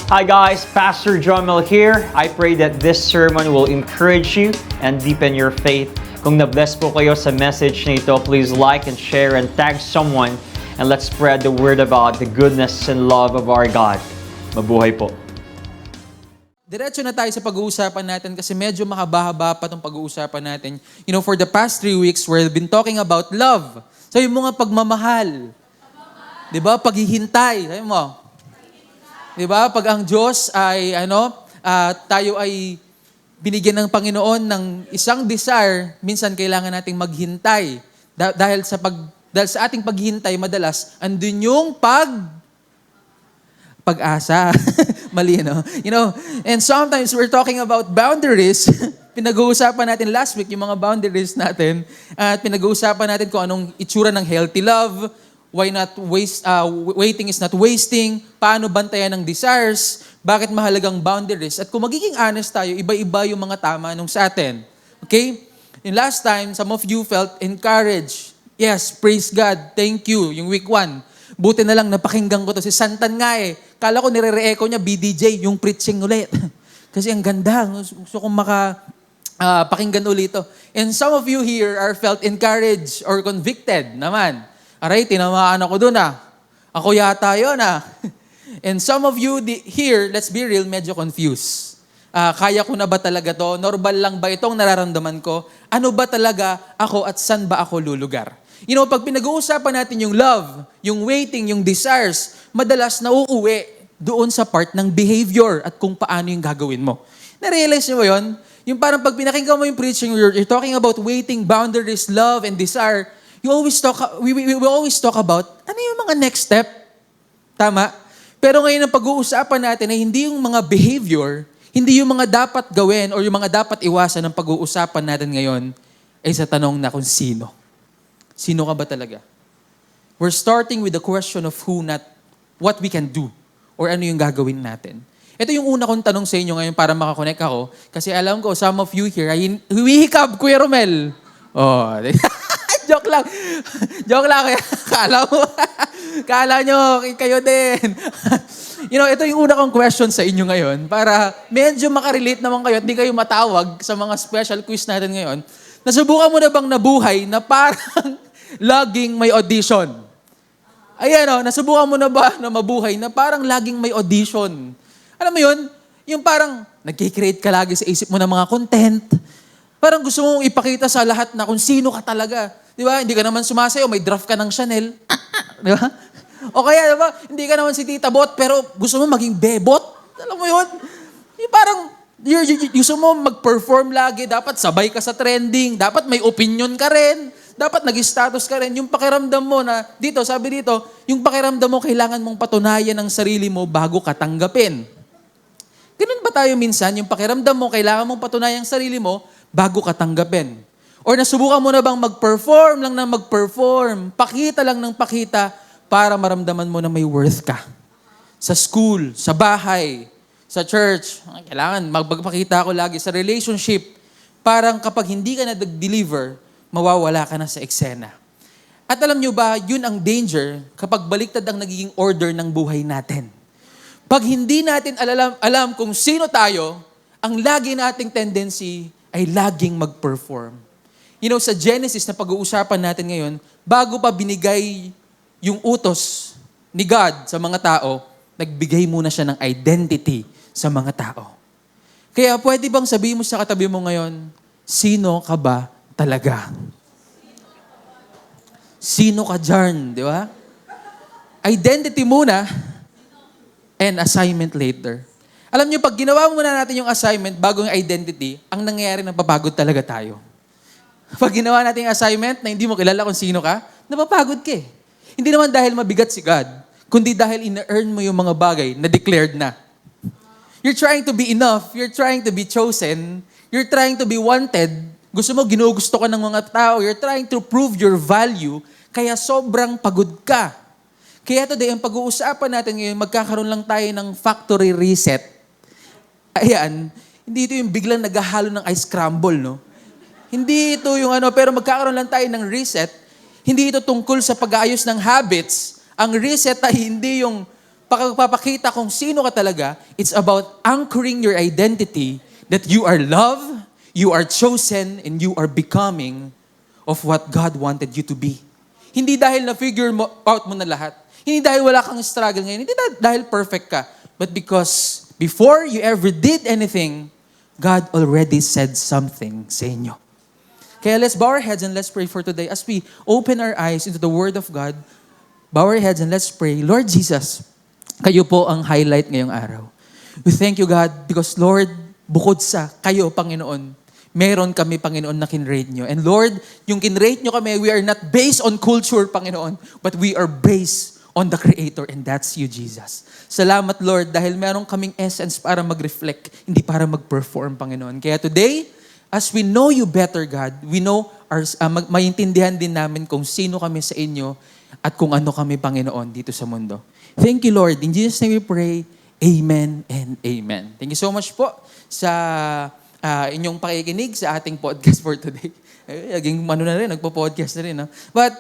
Hi guys, Pastor John Mel here. I pray that this sermon will encourage you and deepen your faith. Kung na-bless po kayo sa message na ito, please like and share and tag someone and let's spread the word about the goodness and love of our God. Mabuhay po. Diretso na tayo sa pag-uusapan natin kasi medyo mahaba-haba pa itong pag-uusapan natin. You know, for the past 3 weeks, we've been talking about love. So yung mga pagmamahal. Diba? Paghihintay. Sabi mo. Diba? Pag ang Diyos ay, tayo ay binigyan ng Panginoon ng isang desire, minsan kailangan nating maghintay. Dahil sa ating paghihintay, madalas, andun yung pag-asa. Mali, no? You know, and sometimes we're talking about boundaries. Pinag-uusapan natin last week yung mga boundaries natin. At pinag-uusapan natin kung anong itsura ng healthy love. Why not waiting is not wasting? Paano bantayan ng desires? Bakit mahalagang boundaries? At kung magiging honest tayo, iba-iba yung mga tama nung sa atin. Okay? Yung last time, some of you felt encouraged. Yes, praise God. Thank you. Yung week 1. Buti na lang napakinggan ko to. Si Santan nga eh. Kala ko nire-re-echo niya, BDJ, yung preaching ulit. Kasi ang ganda. Gusto kong pakinggan ulit to. And some of you here are felt encouraged or convicted naman. Aray, tinamaan ako dun ah. Ako yata yun ah. And some of you here, let's be real, medyo confused. Kaya ko na ba talaga to? Normal lang ba itong nararamdaman ko? Ano ba talaga ako at saan ba ako lulugar? You know, pag pinag-uusapan natin yung love, yung waiting, yung desires, madalas nauuwi doon sa part ng behavior at kung paano yung gagawin mo. Na-realize niyo ba yun? Yung parang pag pinakinggan mo yung preaching, you're talking about waiting, boundaries, love, and desire, we always talk about ano yung mga next step. Tama? Pero ngayon ang pag-uusapan natin ay hindi yung mga behavior, hindi yung mga dapat gawin or yung mga dapat iwasan ng pag-uusapan natin ngayon ay sa tanong na kung sino. Sino ka ba talaga? We're starting with the question of who, not what we can do or ano yung gagawin natin. Ito yung una kong tanong sa inyo ngayon para makakonect ako kasi alam ko some of you here ay humihikab, Kuya Romel. Oh, Joke lang. Joke lang. Kala nyo, kayo din. You know, ito yung una kong question sa inyo ngayon para medyo makarelate naman kayo at di kayo matawag sa mga special quiz natin ngayon. Nasubukan mo na bang nabuhay na parang laging may audition? Ayan o, nasubukan mo na ba na mabuhay na parang laging may audition? Alam mo yun? Yung parang nagkikreate ka lagi sa isip mo ng mga content. Parang gusto mong ipakita sa lahat na kung sino ka talaga. Di ba? Hindi ka naman sumasayaw, may draft ka ng Chanel. Di ba? O kaya, di ba? Hindi ka naman si Tita Bot, pero gusto mo maging bebot. Alam mo yun? Yung parang, gusto mo mag-perform lagi, dapat sabay ka sa trending, dapat may opinion ka rin, dapat nag-status ka rin. Yung pakiramdam mo na, sabi dito, yung pakiramdam mo, kailangan mong patunayan ang sarili mo bago ka tanggapin. Ganun ba tayo minsan? Yung pakiramdam mo, kailangan mong patunayan ang sarili mo bago ka tanggapin. Or nasubukan mo na bang mag-perform lang ng mag-perform, pakita lang ng pakita para maramdaman mo na may worth ka. Sa school, sa bahay, sa church, kailangan magpakita ako lagi sa relationship. Parang kapag hindi ka na nag-deliver, mawawala ka na sa eksena. At alam nyo ba, yun ang danger kapag baliktad ang nagiging order ng buhay natin. Pag hindi natin alam kung sino tayo, ang lagi nating tendency ay laging mag-perform. You know, sa Genesis na pag-uusapan natin ngayon, bago pa binigay yung utos ni God sa mga tao, nagbigay muna siya ng identity sa mga tao. Kaya pwede bang sabihin mo sa katabi mo ngayon, sino ka ba talaga? Sino ka dyan, di ba? Identity muna and assignment later. Alam niyo, pag ginawa muna natin yung assignment bago yung identity, ang nangyayari, napapagod talaga tayo. Pag ginawa natin yung assignment na hindi mo kilala kung sino ka, napapagod ka eh. Hindi naman dahil mabigat si God, kundi dahil ina-earn mo yung mga bagay na declared na. You're trying to be enough, you're trying to be chosen, you're trying to be wanted, gusto mo, ginugusto ka ng mga tao, you're trying to prove your value, kaya sobrang pagod ka. Kaya today, ang pag-uusapan natin ngayon, magkakaroon lang tayo ng factory reset. Ayan, hindi ito yung biglang naghahalo ng ice scramble, no? Hindi ito yung pero magkakaroon lang tayo ng reset. Hindi ito tungkol sa pag-aayos ng habits. Ang reset ay hindi yung pagpapakita kung sino ka talaga, it's about anchoring your identity that you are loved, you are chosen, and you are becoming of what God wanted you to be. Hindi dahil na-figure out mo na lahat. Hindi dahil wala kang struggle ngayon. Hindi dahil perfect ka. But because before you ever did anything, God already said something sa inyo. Kaya let's bow our heads and let's pray for today. As we open our eyes into the Word of God, bow our heads and let's pray. Lord Jesus, kayo po ang highlight ngayong araw. We thank you, God, because Lord, bukod sa kayo, Panginoon, meron kami, Panginoon, na kinrate nyo. And Lord, yung kinrate nyo kami, we are not based on culture, Panginoon, but we are based on the Creator, and that's you, Jesus. Salamat, Lord, dahil meron kaming essence para mag-reflect, hindi para mag-perform, Panginoon. Kaya today, as we know you better, God, we know, maintindihan din namin kung sino kami sa inyo at kung ano kami, Panginoon, dito sa mundo. Thank you, Lord. In Jesus' name we pray, amen and amen. Thank you so much po sa inyong pakikinig sa ating podcast for today. Naging nagpo-podcast na rin. No? But,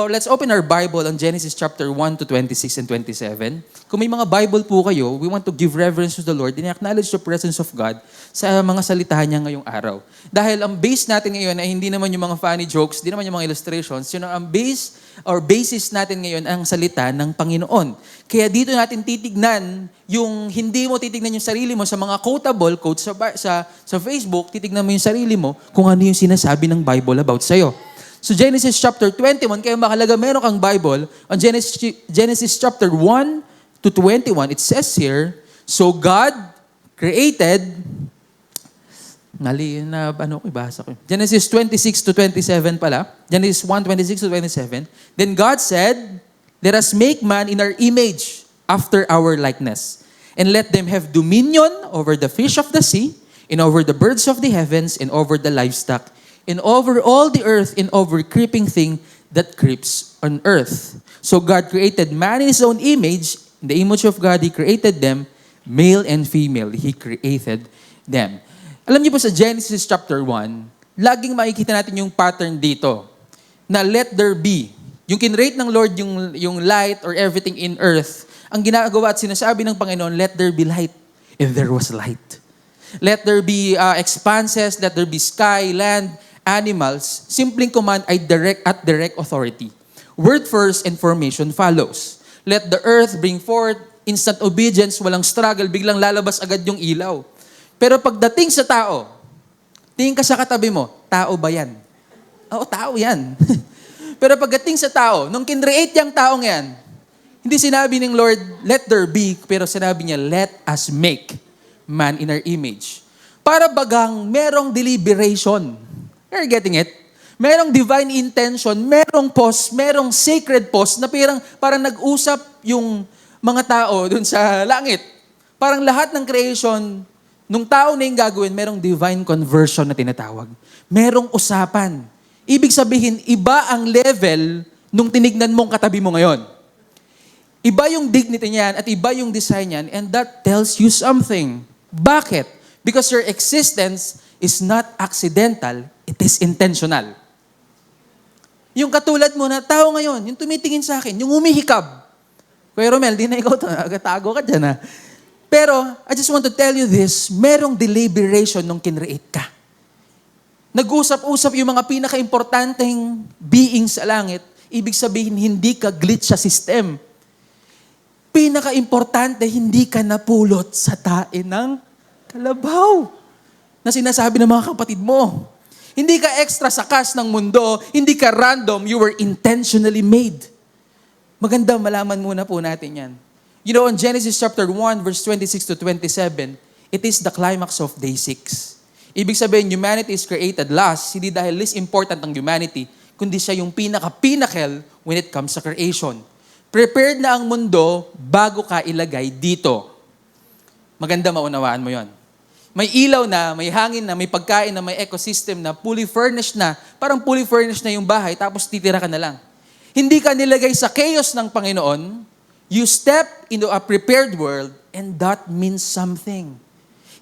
let's open our Bible on Genesis chapter 1 to 26 and 27. Kung may mga Bible po kayo, we want to give reverence to the Lord and acknowledge the presence of God sa mga salita niya ngayong araw. Dahil ang base natin ngayon ay hindi naman yung mga funny jokes, hindi naman yung mga illustrations. Ang base or basis natin ngayon ang salita ng Panginoon. Kaya dito natin titignan yung hindi mo titignan yung sarili mo sa mga quotable quotes sa Facebook, titignan mo yung sarili mo kung ano yung sinasabi ng Bible about sa'yo. So Genesis chapter 21, kaya makalaga meron kang Bible, on Genesis chapter 1 to 21, it says here, so God created, ibasa ko. Genesis 26 to 27 pala. Genesis 1, 26 to 27. Then God said, let us make man in our image, after our likeness. And let them have dominion over the fish of the sea, and over the birds of the heavens, and over the livestock, and over all the earth, and over creeping thing that creeps on earth. So God created man in His own image. In the image of God, He created them, male and female. He created them. Alam niyo po sa Genesis chapter 1, laging makikita natin yung pattern dito, na let there be. Yung kinrate ng Lord, yung light or everything in earth, ang ginagawa at sinasabi ng Panginoon, let there be light. And there was light. Let there be expanses, let there be sky, land, animals. Simpleng command ay direct authority. Word first and formation follows. Let the earth bring forth instant obedience, walang struggle, biglang lalabas agad yung ilaw. Pero pagdating sa tao, tingin ka sa katabi mo, tao ba yan? Oo, tao yan. Pero pagdating sa tao, nung kinreate yung taong yan, hindi sinabi ng Lord, let there be, pero sinabi niya, let us make man in our image. Para bagang merong deliberation. You're getting it? Merong divine intention, merong pause, merong sacred pause na parang nag-usap yung mga tao dun sa langit. Parang lahat ng creation, nung tao na yung gagawin, merong divine conversion na tinatawag. Merong usapan. Ibig sabihin, iba ang level nung tinignan mong katabi mo ngayon. Iba yung dignity niyan at iba yung design niyan, and that tells you something. Bakit? Because your existence is not accidental, it is intentional. Yung katulad mo na tao ngayon, yung tumitingin sa akin, yung humihikab. Kuya Romel, di na ikaw ito, agatago ka dyan ha. Pero, I just want to tell you this, merong deliberation nung kinreate ka. Nag-usap-usap yung mga pinaka-importanteng beings sa langit, ibig sabihin, hindi ka glitch sa system. Pinaka-importante, hindi ka napulot sa tae ng kalabaw na sinasabi ng mga kapatid mo. Hindi ka extra sa cast ng mundo, hindi ka random, you were intentionally made. Maganda, malaman muna po natin yan. You know, in Genesis chapter 1, verse 26 to 27, it is the climax of day 6. Ibig sabihin, humanity is created last, hindi dahil least important ang humanity, kundi siya yung pinaka-pinnacle when it comes sa creation. Prepared na ang mundo bago ka ilagay dito. Maganda maunawaan mo yon. May ilaw na, may hangin na, may pagkain na, may ecosystem na, fully furnished na, parang fully furnished na yung bahay, tapos titira ka na lang. Hindi ka nilagay sa chaos ng Panginoon, you step into a prepared world, and that means something.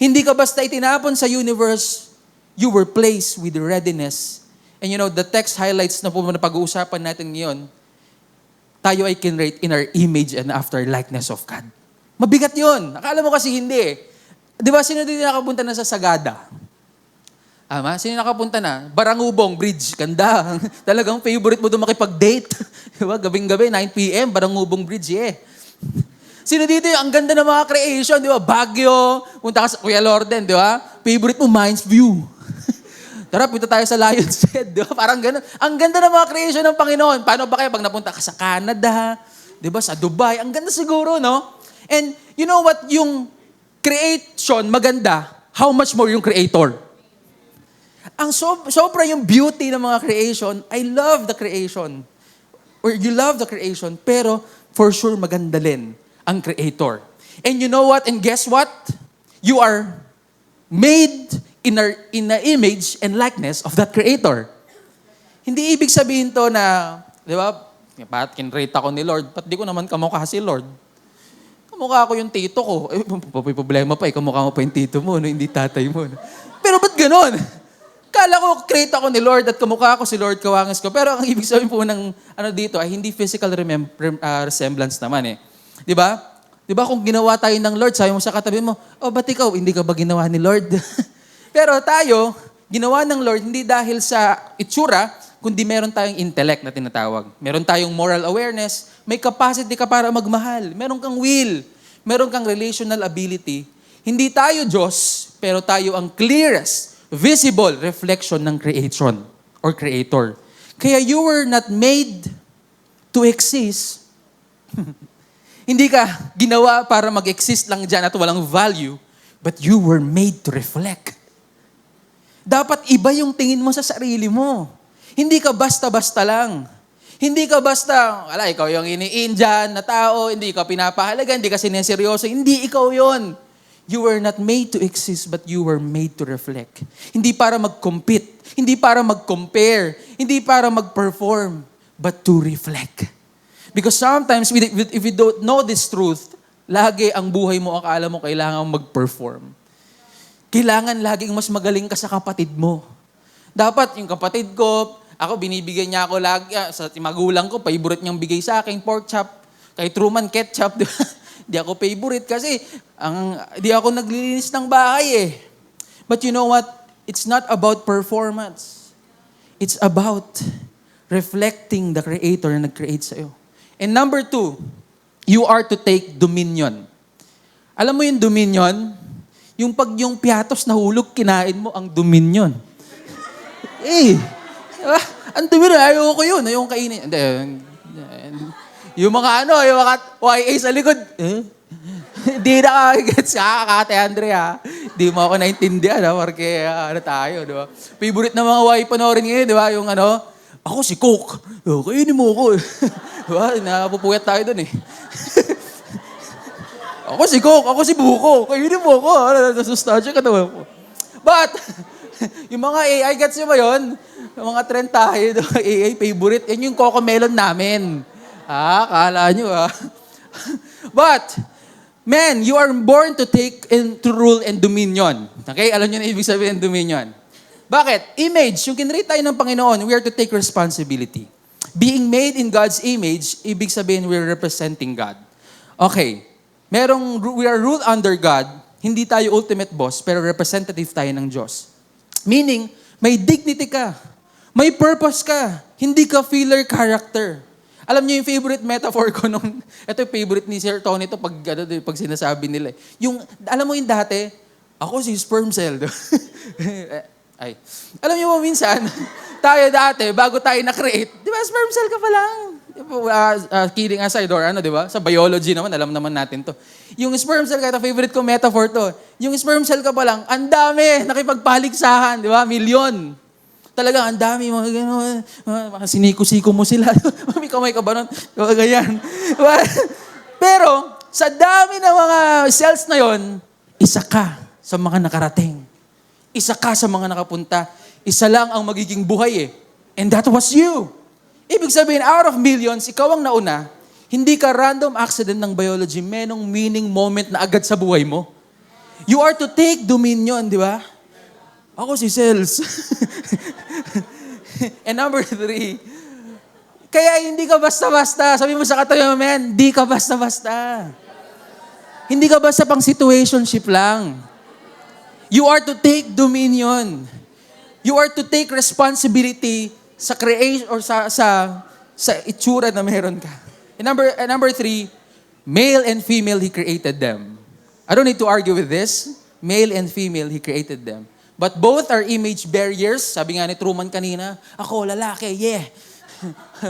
Hindi ka basta itinapon sa universe, you were placed with readiness. And you know, the text highlights na po na pag-uusapan natin ngayon, tayo ay kinrate in our image and after likeness of God. Mabigat yun. Akala mo kasi hindi eh. Di ba, sino din nakapunta na sa Sagada? Ama, sino nakapunta na? Barangubong Bridge, ganda. Talagang favorite mo doon makipag-date. Di ba, gabing-gabi, 9 p.m., Barangubong Bridge, yeah. Sino dito yung ang ganda ng mga creation, di ba? Baguio, punta ka sa Kuya Lorden, di ba? Favorite mo, Mines View. Tara, punta tayo sa Lion's Head, di ba? Parang gano'n. Ang ganda ng mga creation ng Panginoon. Paano ba kayo pag napunta ka sa Canada, di ba? Sa Dubai, ang ganda siguro, no? And you know what? Yung creation, maganda. How much more yung creator? Ang sobra yung beauty ng mga creation. I love the creation. Or you love the creation, pero for sure maganda din ang creator. And you know what? And guess what? You are made in the image and likeness of that creator. Hindi ibig sabihin to na, di ba, ba't kinrate ako ni Lord? Ba't di ko naman kamukha si Lord? Kamukha ko yung tito ko. Eh, problema pa, kamukha mo pa yung tito mo, no? Hindi tatay mo. No? Pero ba't ganon? Kala ko, create ako ni Lord at kamukha ko si Lord, kawangas ko. Pero ang ibig sabihin po ng dito ay hindi physical resemblance naman eh. Di ba? Di ba kung ginawa tayo ng Lord, sabi mo sa katabi mo, oh, ba't ikaw, hindi ka ba ginawa ni Lord? Pero tayo, ginawa ng Lord hindi dahil sa itsura, kundi meron tayong intellect na tinatawag. Meron tayong moral awareness, may capacity ka para magmahal, meron kang will, meron kang relational ability. Hindi tayo Diyos, pero tayo ang clearest, visible reflection ng creation or creator. Kaya you were not made to exist. Hindi ka ginawa para mag-exist lang dyan at walang value, but you were made to reflect. Dapat iba yung tingin mo sa sarili mo. Hindi ka basta-basta lang. Hindi ka basta, ikaw yung ini-Indian na tao, hindi ka pinapahalaga, hindi ka sineseryoso, hindi ikaw yon. You were not made to exist, but you were made to reflect. Hindi para mag-compete, hindi para mag-compare, hindi para mag-perform, but to reflect. Because sometimes, if you don't know this truth, lagi ang buhay mo, akala mo, kailangan mag-perform. Kailangan laging mas magaling ka sa kapatid mo. Dapat yung kapatid ko, ako binibigyan niya ako lagi, sa magulang ko, favorite niyang bigay sa akin, pork chop, kay Truman ketchup, di ba? Di ako favorite kasi di ako naglilinis ng bahay eh. But you know what? It's not about performance. It's about reflecting the Creator na nag-create sa'yo. And number 2, you are to take dominion. Alam mo yung dominion? Yung pag yung piatos na hulog, kinain mo ang dominion. Ang dominion, ayoko yun. Ayoko kainin. Yung mga yung mga YA sa likod, Di na gets ka, Kate Andrea. Di mo ako naintindihan, porque tayo, di ba? Favorite na mga YA panoorin ngayon, di ba? Yung ako si Coke. Kainin mo ako. Di ba? Napupuyat tayo dun eh. Ako si Coke, ako si Buko. Kainin mo ako. Nasustansya ka naman po. But, yung mga AI, gets nyo ba yun? Yung mga trend tayo, AI favorite, yan yung Cocomelon namin. Kala nyo But, man, you are born to take and to rule and dominion. Okay? Alam nyo na ibig sabihin ng dominion. Bakit? Image. Yung kinrate tayo ng Panginoon, we are to take responsibility. Being made in God's image, ibig sabihin we're representing God. Okay. We are ruled under God. Hindi tayo ultimate boss, pero representative tayo ng Diyos. Meaning, may dignity ka. May purpose ka. Hindi ka filler character. Alam niyo yung favorite metaphor ko nung, ito yung favorite ni Sir Tony ito pag sinasabi nila. Yung, alam mo yung dati, ako si sperm cell. Ay. Alam niyo mo minsan, tayo dati, bago tayo na-create, di ba, sperm cell ka pa lang. Kidding aside, or di ba? Sa biology naman, alam naman natin to. Yung sperm cell, kahit favorite ko metaphor to, yung sperm cell ka pa lang, ang dami, nakipagpaligsahan, di ba? Milyon. Talagang ang dami, mga gano'n, siniko-siko mo sila. May kamay ka ba nun? Ganyan. Pero, sa dami ng mga cells na yon, isa ka sa mga nakarating. Isa ka sa mga nakapunta. Isa lang ang magiging buhay eh. And that was you. Ibig sabihin, out of millions, ikaw ang nauna. Hindi ka random accident ng biology, menong meaning moment na agad sa buhay mo. You are to take dominion, di ba? Ako si cells. And number 3, Kaya hindi ka basta-basta. Sabi mo sa katabi mo, man, hindi ka basta-basta. Hindi ka basta pang situationship lang. You are to take dominion. You are to take responsibility sa creation or sa itsura na meron ka. And number 3, male and female, He created them. I don't need to argue with this. Male and female, He created them. But both are image bearers. Sabi nga ni Truman kanina, ako, lalaki, yeah.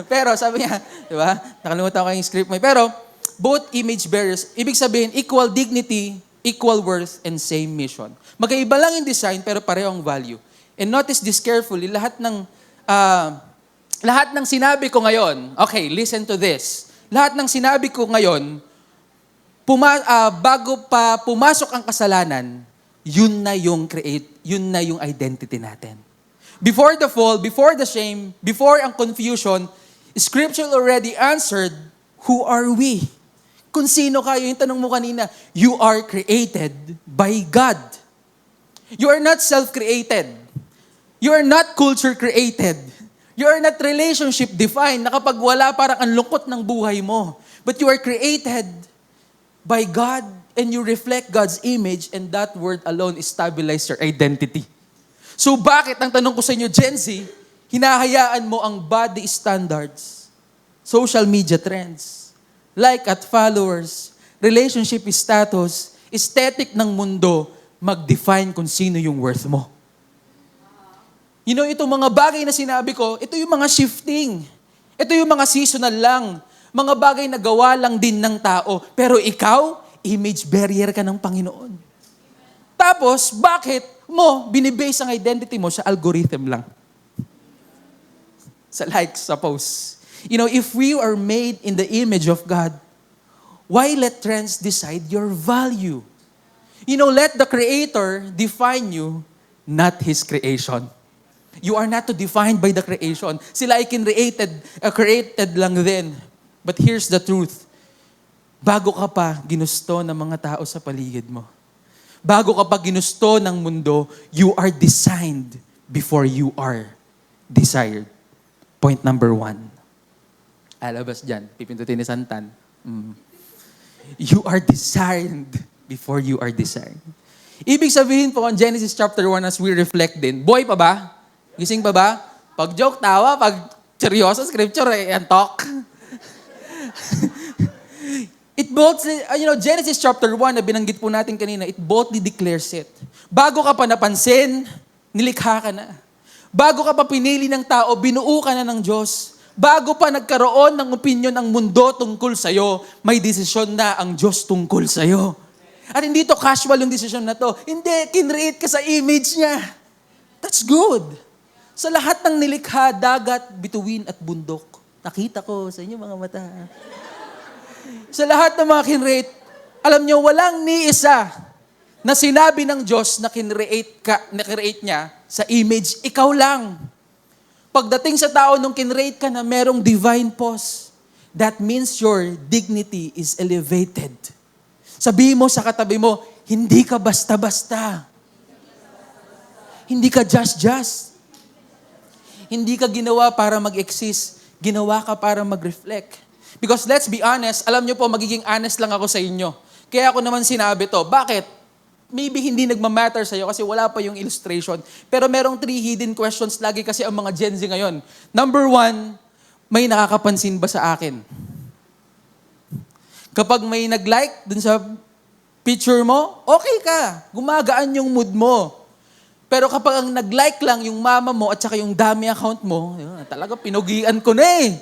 Pero sabi niya, di ba? Nakalimutan ko yung script mo. Pero, both image bearers, ibig sabihin, equal dignity, equal worth, and same mission. Magkaiba lang yung design, pero pareho ang value. And notice this carefully, lahat ng sinabi ko ngayon, okay, listen to this. Lahat ng sinabi ko ngayon, bago pa pumasok ang kasalanan, yun na yung identity natin. Before the fall, before the shame, before ang confusion, Scripture already answered, who are we? Kung sino kayo, yung tanong mo kanina, you are created by God. You are not self-created. You are not culture-created. You are not relationship-defined na kapag wala, parang ang lungkot ng buhay mo. But you are created by God and you reflect God's image and that word alone stabilize your identity. So bakit, ang tanong ko sa inyo, Gen Z, hinahayaan mo ang body standards, social media trends, like at followers, relationship status, aesthetic ng mundo, mag-define kung sino yung worth mo. You know, itong mga bagay na sinabi ko, ito yung mga shifting. Ito yung mga seasonal lang. Mga bagay na gawa lang din ng tao. Pero ikaw, image barrier ka ng Panginoon. Tapos, bakit mo binibase ang identity mo sa algorithm lang? Sa likes, suppose. You know, if we are made in the image of God, why let trends decide your value? You know, let the Creator define you, not His creation. You are not to defined by the creation. Sila ay created lang din. But here's the truth. Bago ka pa ginusto ng mga tao sa paligid mo. Bago ka pa ginusto ng mundo, you are designed before you are desired. Point number 1. Alabas dyan. Pipindutin ni Santan. You are designed before you are desired. Ibig sabihin po ang Genesis chapter 1 as we reflect din. Boy pa ba? Gising pa ba? Pag joke, tawa. Pag seryoso, scripture, antok. It boldly, Genesis chapter 1 na binanggit po natin kanina, it boldly declares it. Bago ka pa napansin, nilikha ka na. Bago ka pa pinili ng tao, binuo ka na ng Diyos. Bago pa nagkaroon ng opinion ang mundo tungkol sa'yo, may desisyon na ang Diyos tungkol sa'yo. At hindi to casual yung desisyon na to. Hindi, kinreate ka sa image niya. That's good. Sa lahat ng nilikha, dagat, bituin at bundok. Nakita ko sa inyo mga mata. Sa lahat ng mga kinreate, alam nyo, walang ni isa na sinabi ng Diyos na kinreate niya sa image, ikaw lang. Pagdating sa tao nung kinreate ka na merong divine pause, that means your dignity is elevated. Sabihin mo sa katabi mo, hindi ka basta-basta. Hindi ka just. Hindi ka ginawa para mag-exist. Ginawa ka para mag-reflect. Because let's be honest, alam nyo po, magiging honest lang ako sa inyo. Kaya ako naman sinabi to. Bakit? Maybe hindi nagmamatter sa'yo kasi wala pa yung illustration. Pero merong 3 hidden questions lagi kasi ang mga Gen Z ngayon. Number 1, may nakakapansin ba sa akin? Kapag may nag-like dun sa picture mo, okay ka. Gumagaan yung mood mo. Pero kapag ang nag-like lang yung mama mo at saka yung dami account mo, talaga pinugian ko na eh.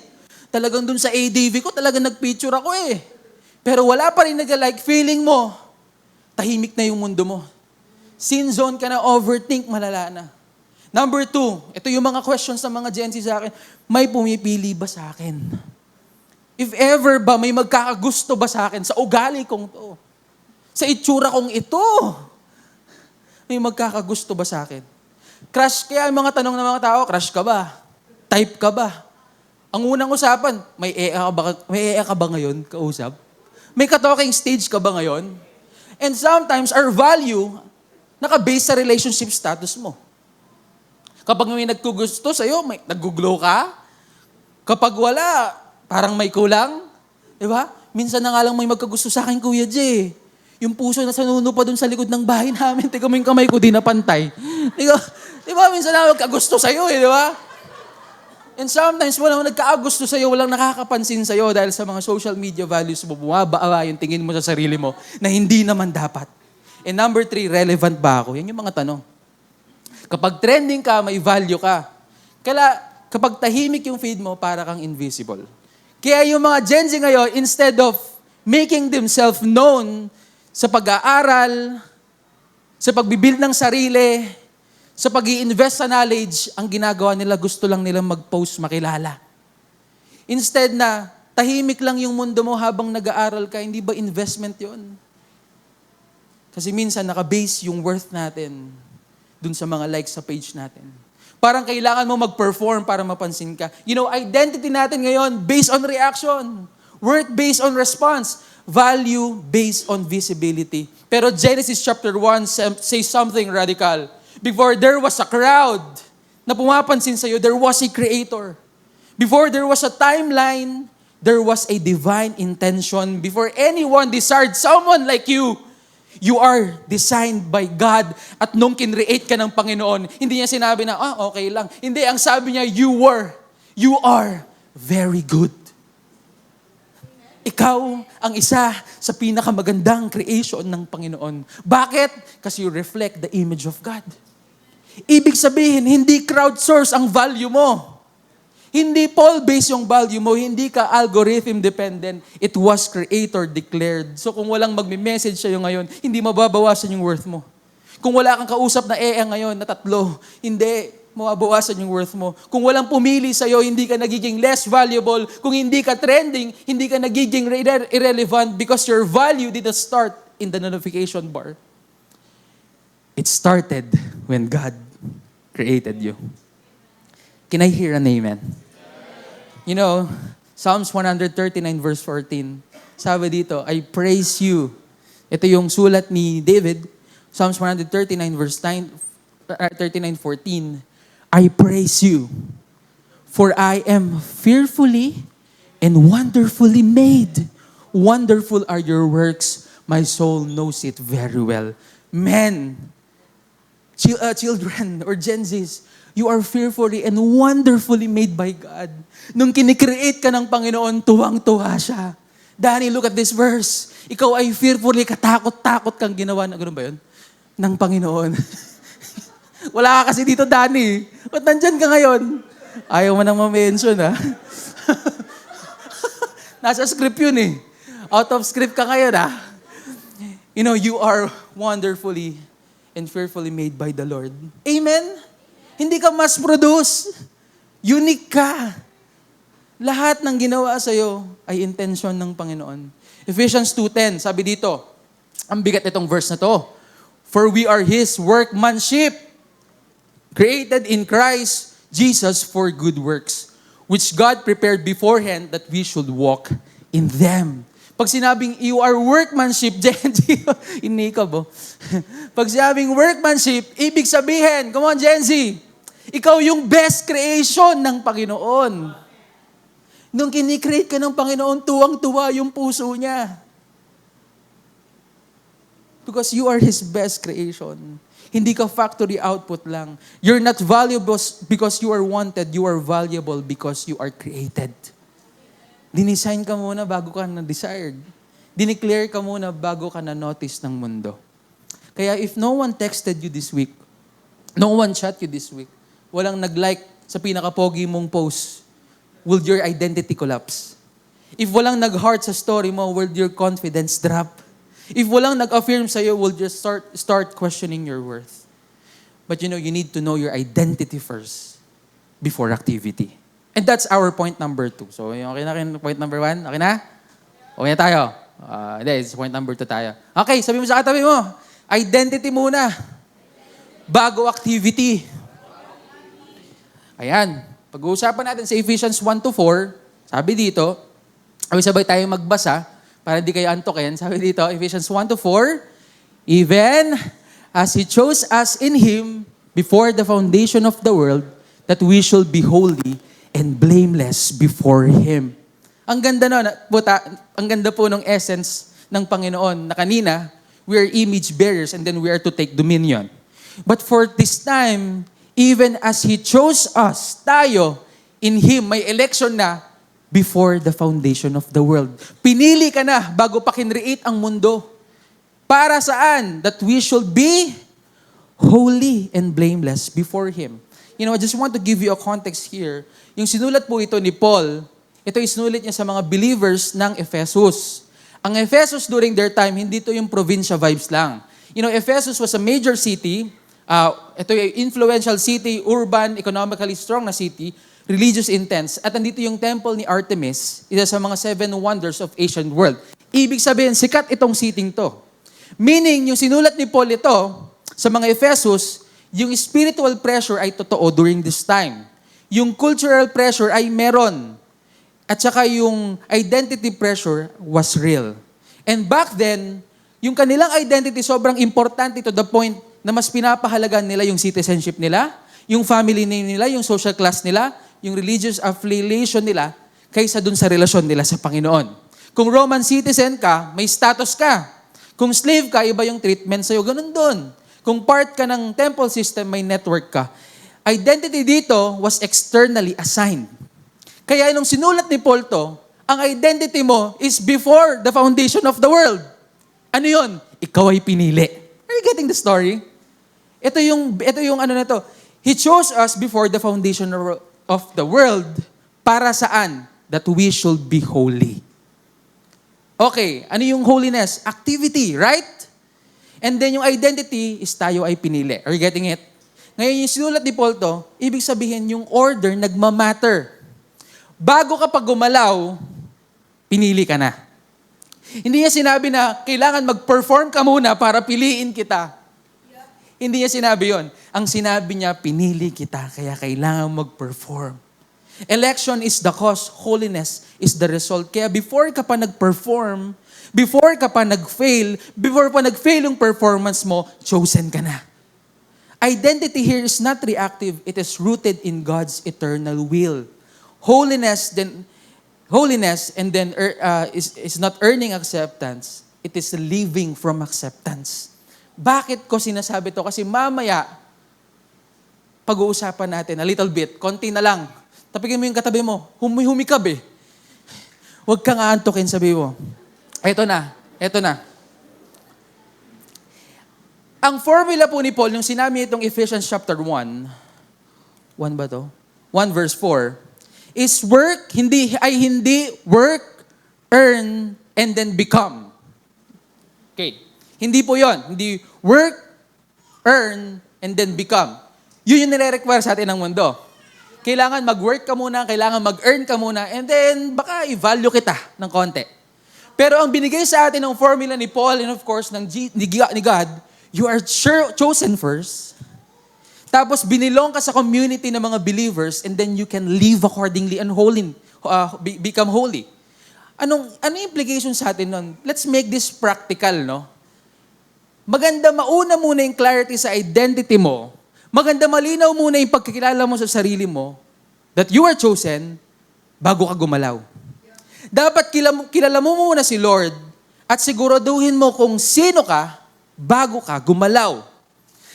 Talagang dun sa ADV ko, talagang nag-picture ako eh. Pero wala pa rin nag-like, feeling mo, tahimik na yung mundo mo. Sin zone ka na, overthink, malala na. Number 2, ito yung mga questions ng mga Gen Z sa akin, may pumipili ba sa akin? If ever ba, may magkakagusto ba sa akin sa ugali kong to? Sa itsura kong ito? May magkakagusto ba sa akin? Crush, kaya yung mga tanong ng mga tao, crush ka ba? Type ka ba? Ang unang usapan, may EA ka ba ngayon, kausap? May ka-talking stage ka ba ngayon? And sometimes, our value, naka-base sa relationship status mo. Kapag may nagkugusto sa'yo, may nag-glow ka. Kapag wala, parang may kulang. Di ba? Minsan na nga lang may magkagusto sa akin, Kuya Jay. Yung puso na sanuno pa dun sa likod ng bahay namin, tiga mo yung kamay ko, di na pantay. Di ba? Minsan na magkagusto sa'yo di ba? And sometimes, walang nagkaagusto sa'yo, walang nakakapansin sa'yo dahil sa mga social media values mo, bumabaa yung tingin mo sa sarili mo na hindi naman dapat. And number 3, relevant ba ako? Yan yung mga tanong. Kapag trending ka, may value ka. Kapag tahimik yung feed mo, para kang invisible. Kaya yung mga Gen Z ngayon, instead of making themselves known sa pag-aaral, sa pagbibuild ng sarili, sa pag-i-invest sa knowledge, ang ginagawa nila, gusto lang nilang mag-post makilala. Instead na, tahimik lang yung mundo mo habang nag-aaral ka, hindi ba investment yon? Kasi minsan, naka-base yung worth natin dun sa mga likes sa page natin. Parang kailangan mo mag-perform para mapansin ka. Identity natin ngayon, based on reaction. Worth based on response. Value based on visibility. Pero Genesis chapter 1 says something radical. Before there was a crowd na pumapansin sa'yo, there was a creator. Before there was a timeline, there was a divine intention. Before anyone desired someone like you, you are designed by God. At nung kinreate ka ng Panginoon, hindi niya sinabi na, okay lang. Hindi, ang sabi niya, you are very good. Ikaw ang isa sa pinakamagandang creation ng Panginoon. Bakit? Kasi you reflect the image of God. Ibig sabihin, hindi crowdsource ang value mo. Hindi poll-based yung value mo, hindi ka algorithm-dependent. It was creator-declared. So kung walang magme-message sa'yo ngayon, hindi mababawasan yung worth mo. Kung wala kang kausap na ngayon na 3, hindi mababawasan yung worth mo. Kung walang pumili sa'yo, hindi ka nagiging less valuable. Kung hindi ka trending, hindi ka nagiging irrelevant because your value didn't start in the notification bar. It started when God created you. Can I hear an amen? Psalms 139 verse 14, sabi dito, I praise you. Ito yung sulat ni David, Psalms 139 verse 39:14. I praise you, for I am fearfully and wonderfully made. Wonderful are your works, my soul knows it very well. Men, children or Gen Zs, you are fearfully and wonderfully made by God. Nung kinikreate ka ng Panginoon, tuwang-tuwa siya. Danny, look at this verse. Ikaw ay fearfully, katakot-takot kang ginawa na, ganun ba yun? Ng Panginoon. Wala ka kasi dito, Danny. Ba't nandyan ka ngayon? Ayaw mo nang ma-mention, ha? Nasa script yun, eh. Out of script ka ngayon, ha? You are wonderfully and fearfully made by the Lord. Amen? Hindi ka mass-produce. Unique ka. Lahat ng ginawa sa'yo ay intention ng Panginoon. Ephesians 2:10, sabi dito, ang bigat itong verse na to. For we are His workmanship, created in Christ Jesus for good works, which God prepared beforehand that we should walk in them. Pag sinabing you are workmanship, Gen Z, inikab oh. Pag sinabing workmanship, ibig sabihin, come on Gen Z, ikaw yung best creation ng Panginoon. Nung kinikreate ka ng Panginoon, tuwang-tuwa yung puso niya. Because you are His best creation. Hindi ka factory output lang. You're not valuable because you are wanted. You are valuable because you are created. Dinisign ka muna bago ka na-desired. Dineclare ka muna bago ka na-notice ng mundo. Kaya if no one texted you this week, no one chat you this week, walang nag-like sa pinaka-pogi mong post, will your identity collapse? If walang nag-heart sa story mo, will your confidence drop? If walang nag-affirm sa'yo, will just start questioning your worth. But you need to know your identity first before activity. And that's our point number 2. So, okay na point number 1? Okay na? Okay na tayo? Hindi, it's point number 2 tayo. Okay, sabi mo sa katabi mo, identity muna. Bago activity. Ayan. Pag-uusapan natin sa Ephesians 1-4, sabi dito, sabay tayo magbasa, para hindi kayo antokin. Sabi dito, Ephesians 1-4, even as He chose us in Him before the foundation of the world, that we should be holy and blameless before Him. Ang ganda no, ang ganda po ng essence ng Panginoon na kanina, we are image bearers and then we are to take dominion. But for this time, even as He chose us, tayo, in Him, may election na before the foundation of the world. Pinili ka na bago pa kinreate ang mundo. Para saan? That we should be holy and blameless before Him. You know, I just want to give you a context here. Yung sinulat po ito ni Paul, ito isinulat niya sa mga believers ng Ephesus. Ang Ephesus during their time, hindi ito yung provincia vibes lang. You know, Ephesus was a major city. Ito yung influential city, urban, economically strong na city, religious intense. At nandito yung temple ni Artemis, isa sa mga 7 wonders of ancient world. Ibig sabihin, sikat itong city to. Meaning, yung sinulat ni Paul ito sa mga Ephesus, yung spiritual pressure ay totoo during this time. Yung cultural pressure ay meron. At saka yung identity pressure was real. And back then, yung kanilang identity sobrang importante to the point na mas pinapahalagan nila yung citizenship nila, yung family name nila, yung social class nila, yung religious affiliation nila, kaysa dun sa relasyon nila sa Panginoon. Kung Roman citizen ka, may status ka. Kung slave ka, iba yung treatment sa'yo. Ganun dun. Kung part ka ng temple system, may network ka. Identity dito was externally assigned. Kaya nung sinulat ni Paul to, ang identity mo is before the foundation of the world. Ano yun? Ikaw ay pinili. Are you getting the story? Ito yung ano na to. He chose us before the foundation of the world. Para saan? That we should be holy. Okay, ano yung holiness? Activity, right? And then yung identity is tayo ay pinili. Are you getting it? Ngayon yung sinulat ni Paul to, ibig sabihin yung order nagmamatter. Bago ka pa gumalaw, pinili ka na. Hindi niya sinabi na kailangan mag-perform ka muna para piliin kita. Hindi niya sinabi yon. Ang sinabi niya, pinili kita, kaya kailangan mag-perform. Election is the cause, holiness is the result. Kaya before ka pa nag-perform, before ka pa nag-fail, before pa nag-fail yung performance mo, chosen ka na. Identity here is not reactive, it is rooted in God's eternal will. Holiness and then is not earning acceptance. It is living from acceptance. Bakit ko sinasabi to? Kasi mamaya, pag-uusapan natin a little bit, konti na lang. Tapigin mo yung katabi mo, humikab eh. Huwag kang aantokin, sabi mo. Ito na. Ang formula po ni Paul, yung sinabi itong Ephesians chapter 1 ba to? 1 verse 4, is hindi work, earn, and then become. Okay. Hindi po yon. Hindi work, earn, and then become. Yun yung nire-require sa atin ng mundo. Kailangan mag-work ka muna, kailangan mag-earn ka muna, and then baka i-value kita ng konti. Pero ang binigay sa atin ng formula ni Paul, and of course, ni God, you are chosen first. Tapos binilong ka sa community ng mga believers and then you can live accordingly and become holy. Ano implication sa atin nun? Let's make this practical, no? Maganda mauna muna yung clarity sa identity mo. Maganda malinaw muna yung pagkikilala mo sa sarili mo that you are chosen bago ka gumalaw. Dapat kilala mo muna si Lord at siguraduhin mo kung sino ka bago ka gumalaw.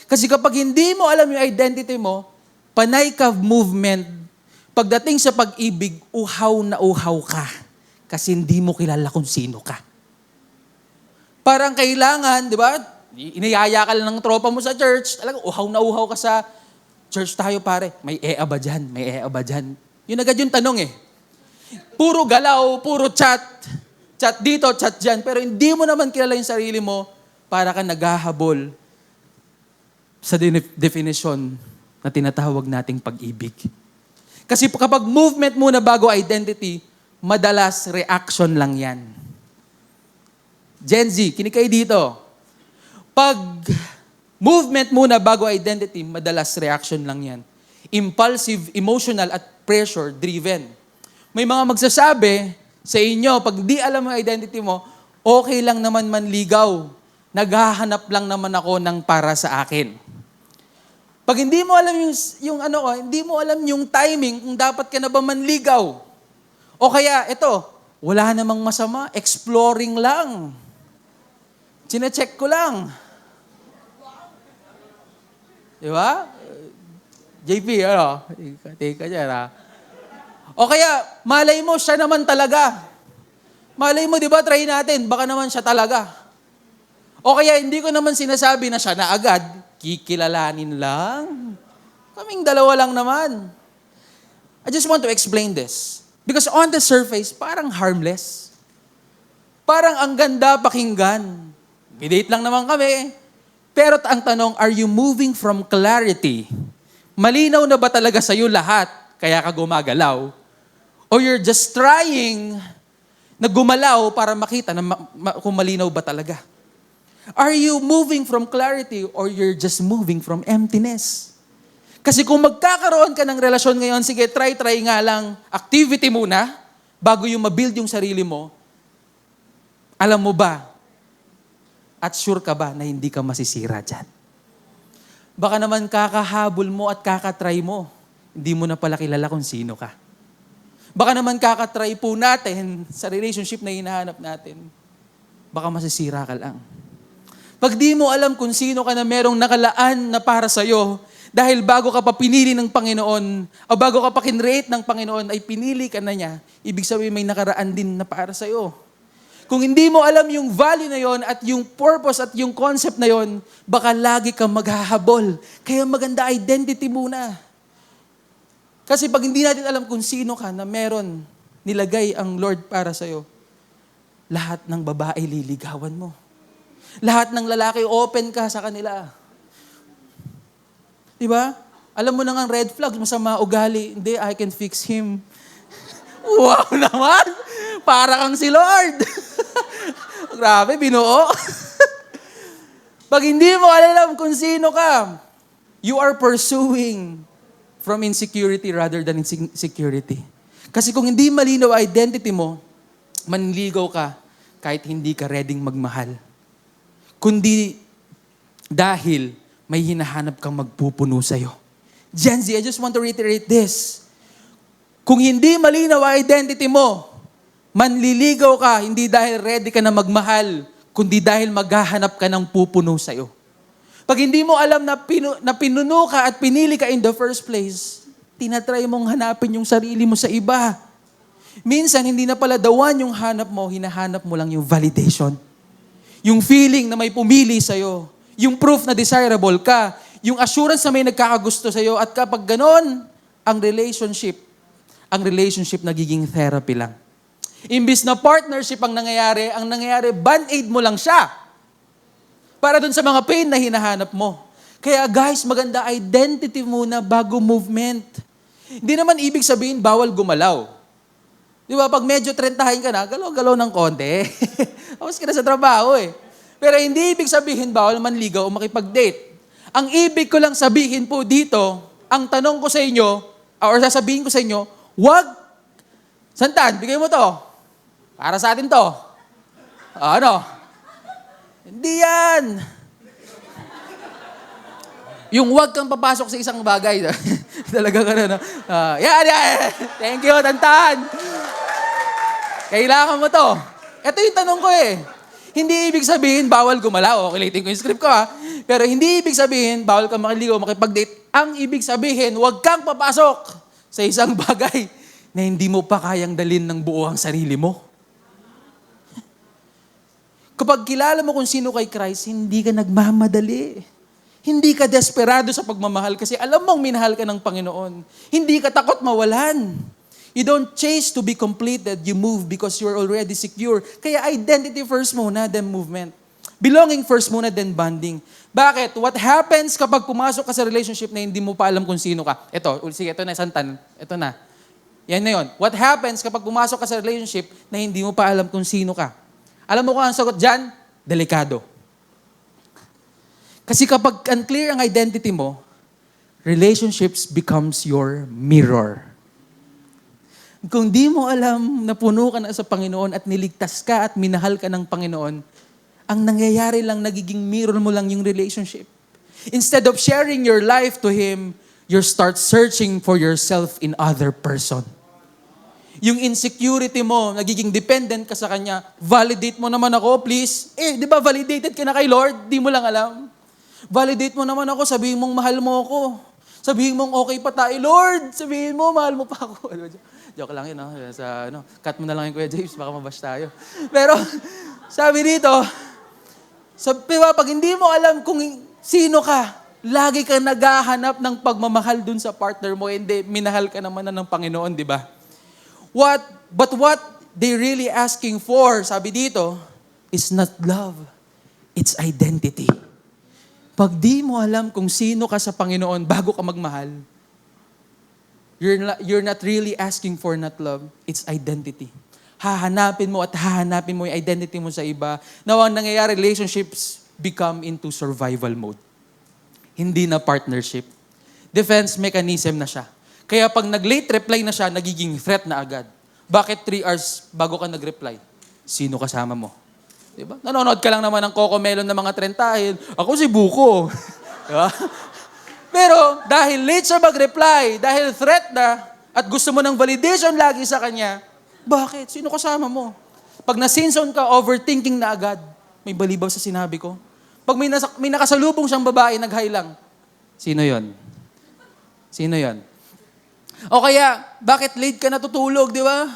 Kasi kapag hindi mo alam yung identity mo, panay ka movement, pagdating sa pag-ibig, uhaw na uhaw ka. Kasi hindi mo kilala kung sino ka. Parang kailangan, di ba? Iniyaya ka lang ng tropa mo sa church, talagang uhaw na uhaw ka sa church tayo pare. May ea ba dyan? May ea ba dyan? Yun agad yung tanong eh. Puro galaw, puro chat. Chat dito, chat dyan. Pero hindi mo naman kilala yung sarili mo, para ka naghahabol sa definition na tinatawag nating pag-ibig. Kasi kapag movement muna bago identity, madalas reaction lang yan. Gen Z, kinig kayo dito. Pag movement muna bago identity, madalas reaction lang yan. Impulsive, emotional, at pressure-driven. May mga magsasabi sa inyo, pag di alam mo identity mo, okay lang naman manligaw. Naghahanap lang naman ako ng para sa akin. Pag hindi mo alam hindi mo alam yung timing kung dapat ka na ba manligaw. O kaya, wala namang masama, exploring lang. Chine-check ko lang. Di ba? JP, Teka dyan, ha? O kaya, malay mo, siya naman talaga. Malay mo, di ba, try natin, baka naman siya talaga. O kaya, hindi ko naman sinasabi na siya na agad, kikilalanin lang. Kaming dalawa lang naman. I just want to explain this. Because on the surface, parang harmless. Parang ang ganda pakinggan. Date lang naman kami. Pero ang tanong, are you moving from clarity? Malinaw na ba talaga sa'yo lahat, kaya ka gumagalaw? Or you're just trying na gumalaw para makita na kung malinaw ba talaga? Are you moving from clarity or you're just moving from emptiness? Kasi kung magkakaroon ka ng relasyon ngayon, sige, try nga lang, activity muna, bago yung mabuild yung sarili mo, alam mo ba, at sure ka ba na hindi ka masisira dyan? Baka naman kakahabol mo at kakatry mo, hindi mo na pala kilala kung sino ka. Baka naman kakatry po natin sa relationship na hinahanap natin, baka masisira ka lang. Pag di mo alam kung sino ka na merong nakalaan na para sa'yo, dahil bago ka pa pinili ng Panginoon, o bago ka pa kinreate ng Panginoon, ay pinili ka na niya, ibig sabihin may nakaraan din na para sa'yo. Kung hindi mo alam yung value na yon at yung purpose at yung concept na yon, baka lagi kang maghahabol. Kaya maganda identity muna. Kasi pag hindi natin alam kung sino ka na meron nilagay ang Lord para sa'yo, lahat ng babae liligawan mo. Lahat ng lalaki, open ka sa kanila. Diba? Alam mo na nga red flags, masama ugali. Hindi, I can fix him. Wow naman! Para kang si Lord. Grabe, binuo. Pag hindi mo alam kung sino ka, you are pursuing from insecurity rather than insecurity. Kasi kung hindi malinaw identity mo, manligaw ka kahit hindi ka readyng magmahal. Kundi dahil may hinahanap kang magpupuno sa'yo. Gen Z, I just want to reiterate this. Kung hindi malinaw ang identity mo, manliligaw ka, hindi dahil ready ka na magmahal, kundi dahil maghahanap ka ng pupuno sa'yo. Pag hindi mo alam na pinuno ka at pinili ka in the first place, tinatry mong hanapin yung sarili mo sa iba. Minsan, hindi na pala the one yung hanap mo, hinahanap mo lang yung validation. Yung feeling na may pumili sa'yo. Yung proof na desirable ka. Yung assurance na may nagkakagusto sa'yo. At kapag ganon, ang relationship nagiging therapy lang. Imbis na partnership ang nangyayari, band-aid mo lang siya. Para dun sa mga pain na hinahanap mo. Kaya guys, maganda identity muna bago movement. Hindi naman ibig sabihin bawal gumalaw. Di ba? Pag medyo trentahin ka na, galaw-galaw ng konti. Tapos ka na sa trabaho eh. Pero hindi ibig sabihin bawal manligaw o makipag-date. Ang ibig ko lang sabihin po dito, ang tanong ko sa inyo, or sasabihin ko sa inyo, wag. Santan, bigay mo to. Para sa atin to. Ano? Hindi yan. Yung wag kang papasok sa isang bagay. Talaga ka na. Yan. Thank you, Tantan. Kailangan mo to. Ito yung tanong ko eh. Hindi ibig sabihin bawal gumalaw. Ulitin ko yung script ko ha. Pero hindi ibig sabihin bawal kang makiligaw, makipag-date. Ang ibig sabihin, wag kang papasok sa isang bagay na hindi mo pa kayang dalhin ng buo ang sarili mo. Kapag kilala mo kung sino kay Christ, hindi ka nagmamadali. Hindi ka desperado sa pagmamahal kasi alam mong minahal ka ng Panginoon. Hindi ka takot mawalan. You don't chase to be completed. You move because you're already secure. Kaya identity first muna, then movement. Belonging first muna, then bonding. Bakit? What happens kapag pumasok ka sa relationship na hindi mo pa alam kung sino ka? Ito na, Santan. Ito na. Yan na yun. What happens kapag pumasok ka sa relationship na hindi mo pa alam kung sino ka? Alam mo kung ang sagot dyan? Delikado. Kasi kapag unclear ang identity mo, relationships becomes your mirror. Kung di mo alam na puno ka na sa Panginoon at niligtas ka at minahal ka ng Panginoon, ang nangyayari lang, nagiging mirror mo lang yung relationship. Instead of sharing your life to Him, you start searching for yourself in other person. Yung insecurity mo, nagiging dependent ka sa Kanya, validate mo naman ako, please. Di ba validated ka na kay Lord? Di mo lang alam. Validate mo naman ako, sabihin mong mahal mo ako. Sabihin mong okay pa tayo, Lord. Sabihin mo, mahal mo pa ako. Joke lang yun, no? Cut mo na lang yung Kuya James, baka mabash tayo. Pero, sabi dito, diba, pag hindi mo alam kung sino ka, lagi kang naghahanap ng pagmamahal dun sa partner mo, hindi, minahal ka naman na ng Panginoon, di ba? But what they really asking for, sabi dito, is not love. It's identity. Pag di mo alam kung sino ka sa Panginoon bago ka magmahal, you're not really asking for not love, it's identity. Hahanapin mo yung identity mo sa iba. Now, ang nangyayari, relationships become into survival mode. Hindi na partnership. Defense mechanism na siya. Kaya pag nag-late reply na siya, nagiging threat na agad. Bakit 3 hours bago ka nag-reply? Sino kasama mo? Diba? Nanonood ka lang naman ng Coco Melon ng mga trentahin. Ako si Buko. Diba? Pero dahil late siya mag-reply, dahil threat na, at gusto mo ng validation lagi sa kanya, bakit? Sino kasama mo? Pag nasinson ka, overthinking na agad. May balibaw sa sinabi ko. Pag may nakasalubong siyang babae, nag-hi lang. Sino yon? Sino yon? O kaya, bakit late ka natutulog, di ba?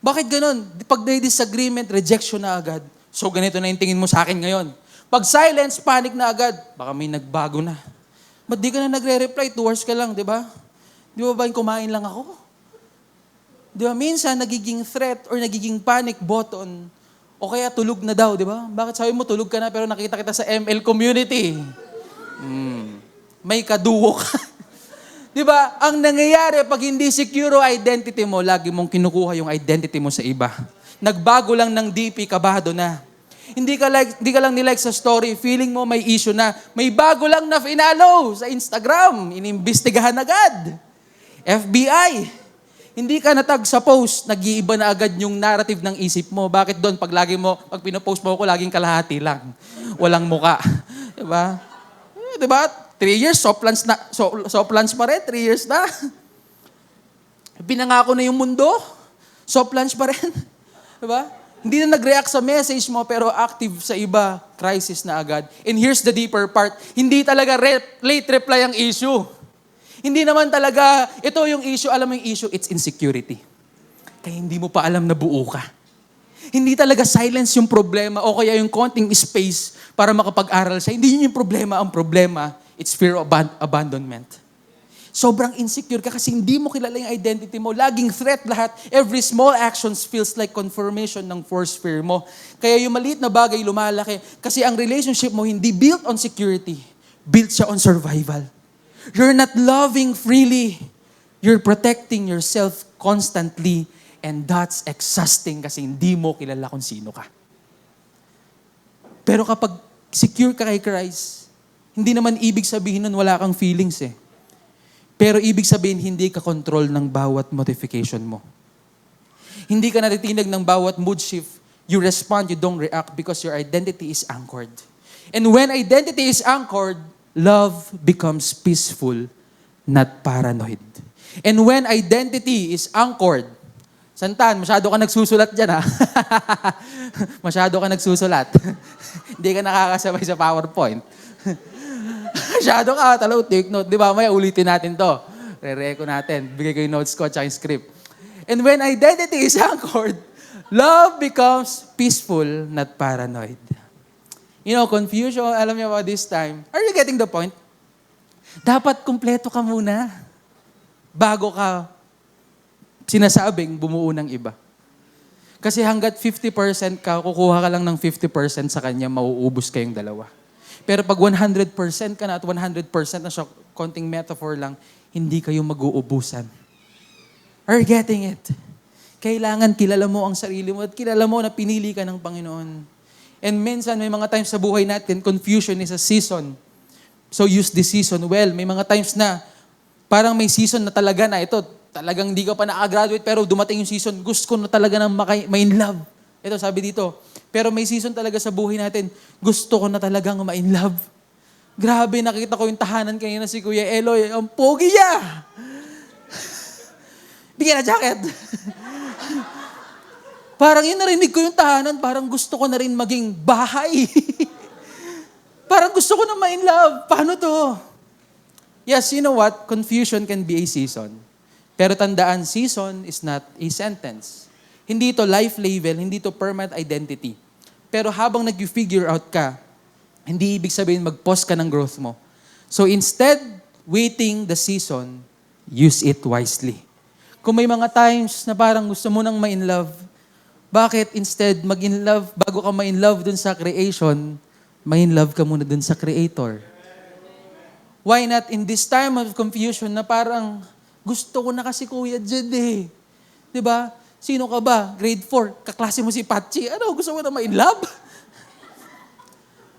Bakit ganun? Pag may disagreement, rejection na agad. So, ganito na yung tingin mo sa akin ngayon. Pag silence, panic na agad. Baka may nagbago na. Ba't di ka na nagre-reply? 2 hours ka lang, di ba? Di ba yung kumain lang ako? Di ba? Minsan, nagiging threat or nagiging panic button. O kaya tulog na daw, di ba? Bakit sabi mo tulog ka na pero nakita kita sa ML community? May kaduwo ka. Di ba? Ang nangyayari pag hindi secure identity mo, lagi mong kinukuha yung identity mo sa iba. Nagbago lang ng DP, kabado na. Hindi ka lang nilike sa story, feeling mo may issue na. May bago lang na finalo sa Instagram, inimbestigahan agad. FBI. Hindi ka natag sa post, nag-iiba na agad yung narrative ng isip mo. Bakit doon? Pag pinopost mo ako, laging kalahati lang. Walang muka. Diba? Diba? 3 years, soft lunch pa rin, 3 years na. Pinangako na yung mundo, soft lunch pa rin. Diba? Hindi na nag-react sa message mo, pero active sa iba, crisis na agad. And here's the deeper part, hindi talaga late reply ang issue. Hindi naman talaga, ito yung issue, alam mo yung issue, it's insecurity. Kaya hindi mo pa alam na buo ka. Hindi talaga silence yung problema o kaya yung konting space para makapag-aral siya. Hindi yun yung problema. Ang problema, it's fear of abandonment. Sobrang insecure ka kasi hindi mo kilala yung identity mo. Laging threat lahat. Every small actions feels like confirmation ng force fear mo. Kaya yung maliit na bagay lumalaki. Kasi ang relationship mo hindi built on security. Built siya on survival. You're not loving freely. You're protecting yourself constantly. And that's exhausting kasi hindi mo kilala kung sino ka. Pero kapag secure ka kay Christ, hindi naman ibig sabihin nun wala kang feelings eh. Pero ibig sabihin hindi ka control ng bawat motivation mo. Hindi ka natitinig ng bawat mood shift. You respond, you don't react because your identity is anchored. And when identity is anchored, love becomes peaceful, not paranoid. And when identity is anchored, Santan, masyado ka nagsusulat dyan ha. Masyado ka nagsusulat. Hindi ka nakakasabay sa PowerPoint. Masyado ka, talo, take note. Di ba, maya ulitin natin to. Re-reco natin. Bigay ko yung notes ko at yung script. And when identity is anchored, love becomes peaceful, not paranoid. You know, confusion, alam niyo about this time. Are you getting the point? Dapat kumpleto ka muna bago ka sinasabing bumuo ng iba. Kasi hanggat 50% ka, kukuha ka lang ng 50% sa kanya, mauubos kayong dalawa. Pero pag 100% ka na at 100% na siya, konting metaphor lang, hindi kayo mag-uubusan. Are you getting it? Kailangan kilala mo ang sarili mo at kilala mo na pinili ka ng Panginoon. And minsan, may mga times sa buhay natin, confusion is a season. So use this season well. May mga times na parang may season na talaga na ito, talagang hindi ka pa nakagraduate pero dumating yung season, gusto ko na talaga ng ma-in love. Ito, sabi dito. Pero may season talaga sa buhay natin, gusto ko na talagang ma-in love. Grabe, nakita ko yung tahanan kanina si Kuya Eloy. Ang pogi niya! Bigyan na jacket. Parang yun, narinig ko yung tahanan, parang gusto ko na rin maging bahay. Parang gusto ko na ma-in love. Paano to? Yes, you know what? Confusion can be a season. Pero tandaan, season is not a sentence. Hindi ito life label, hindi ito permanent identity. Pero habang nag-figure out ka, hindi ibig sabihin mag-pause ka ng growth mo. So instead, waiting the season, use it wisely. Kung may mga times na parang gusto mo nang ma-in love, bakit instead mag-in love, bago ka ma-in love dun sa creation, ma-in love ka muna dun sa Creator? Why not in this time of confusion na parang gusto ko na kasi Kuya Jed eh. Diba? Sino ka ba? Grade 4, kaklase mo si Patchi. Ano, gusto mo na ma-in love?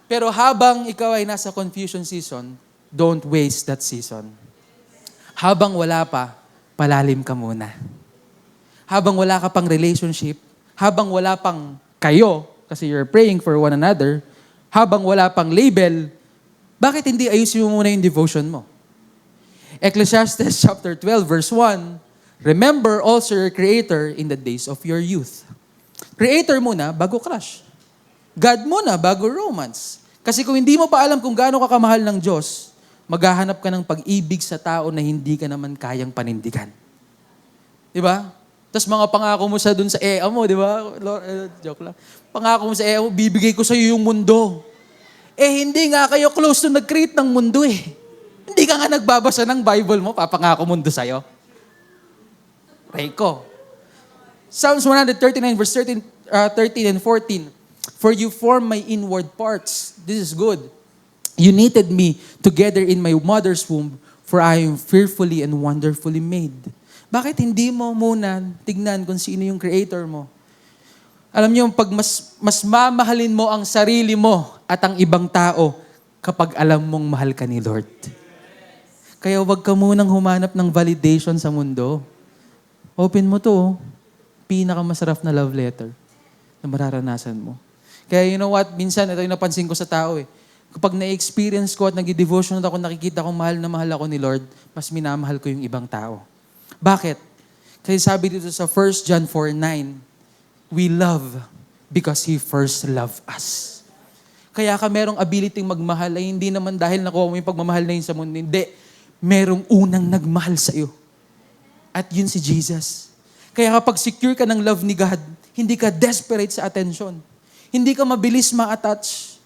Pero habang ikaw ay nasa confusion season, don't waste that season. Habang wala pa, palalim ka muna. Habang wala ka pang relationship, habang wala pang kayo, kasi you're praying for one another, habang wala pang label, bakit hindi ayusin mo muna yung devotion mo? Ecclesiastes chapter 12 verse 1, remember also your Creator in the days of your youth. Creator muna bago crush. God muna bago romance. Kasi kung hindi mo pa alam kung gaano ka kamahal ng Diyos, maghahanap ka ng pag-ibig sa tao na hindi ka naman kayang panindigan. Diba? Tapos mga pangako mo sa dun sa EA mo, di ba? Joke lang. Pangako mo sa EA mo, bibigay ko sa iyo yung mundo. Eh, hindi nga kayo close to nag-create ng mundo eh. Hindi ka nga nagbabasa ng Bible mo, papangako mundo sa'yo. Pray ko. Psalms 139 verse 13 and 14. For you form my inward parts. This is good. You knitted me together in my mother's womb, for I am fearfully and wonderfully made. Bakit hindi mo muna tignan kung sino yung creator mo? Alam niyo, pag mas mamahalin mo ang sarili mo at ang ibang tao kapag alam mong mahal ka ni Lord. Kaya wag ka munang humanap ng validation sa mundo. Open mo to, pinakamasarap na love letter na mararanasan mo. Kaya you know what, minsan ito yung napansin ko sa tao eh. Kapag na-experience ko at nag-devotion ako, nakikita kong mahal na mahal ako ni Lord, mas minamahal ko yung ibang tao. Bakit? Kasi sabi dito sa 1 John 4:9, we love because He first loved us. Kaya ka merong ability magmahal ay hindi naman dahil nakuha mo yung pagmamahal na yun sa mundo. Hindi. Merong unang nagmahal sa iyo. At yun si Jesus. Kaya kapag secure ka ng love ni God, hindi ka desperate sa attention. Hindi ka mabilis ma-attach.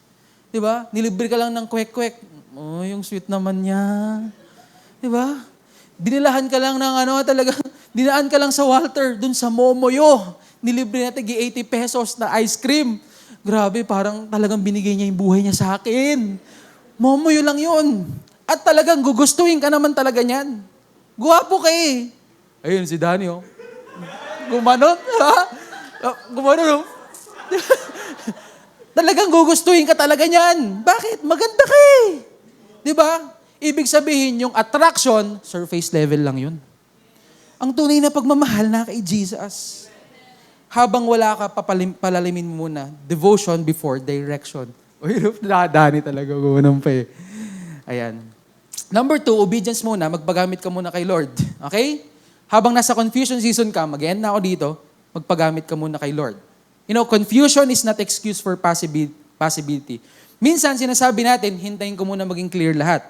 Diba? Nilibre ka lang ng kwek-kwek. Oh, yung sweet naman niya. Diba? Dinilahan ka lang ng dinaan ka lang sa Walter, dun sa Momoyo. Nilibre natin 80 pesos na ice cream. Grabe, parang talagang binigay niya yung buhay niya sa akin. Momoyo lang yun. At talagang gugustuhin ka naman talaga niyan. Guwapo ka eh. Ayun, si Danny oh. Gumanon, ha? Gumanon oh. Talagang gugustuhin ka talaga niyan. Bakit? Maganda ka eh. Diba? Ibig sabihin, yung attraction, surface level lang yun. Ang tunay na pagmamahal na kay Jesus. Habang wala ka, palalimin muna. Devotion before direction. Uy, nadani talaga. Gumanong pa eh. Ayan. Number 2, obedience muna. Magpagamit ka muna kay Lord. Okay? Habang nasa confusion season ka, mag-end na ako dito, magpagamit ka muna kay Lord. You know, confusion is not excuse for possibility. Minsan, sinasabi natin, hintayin ko muna maging clear lahat.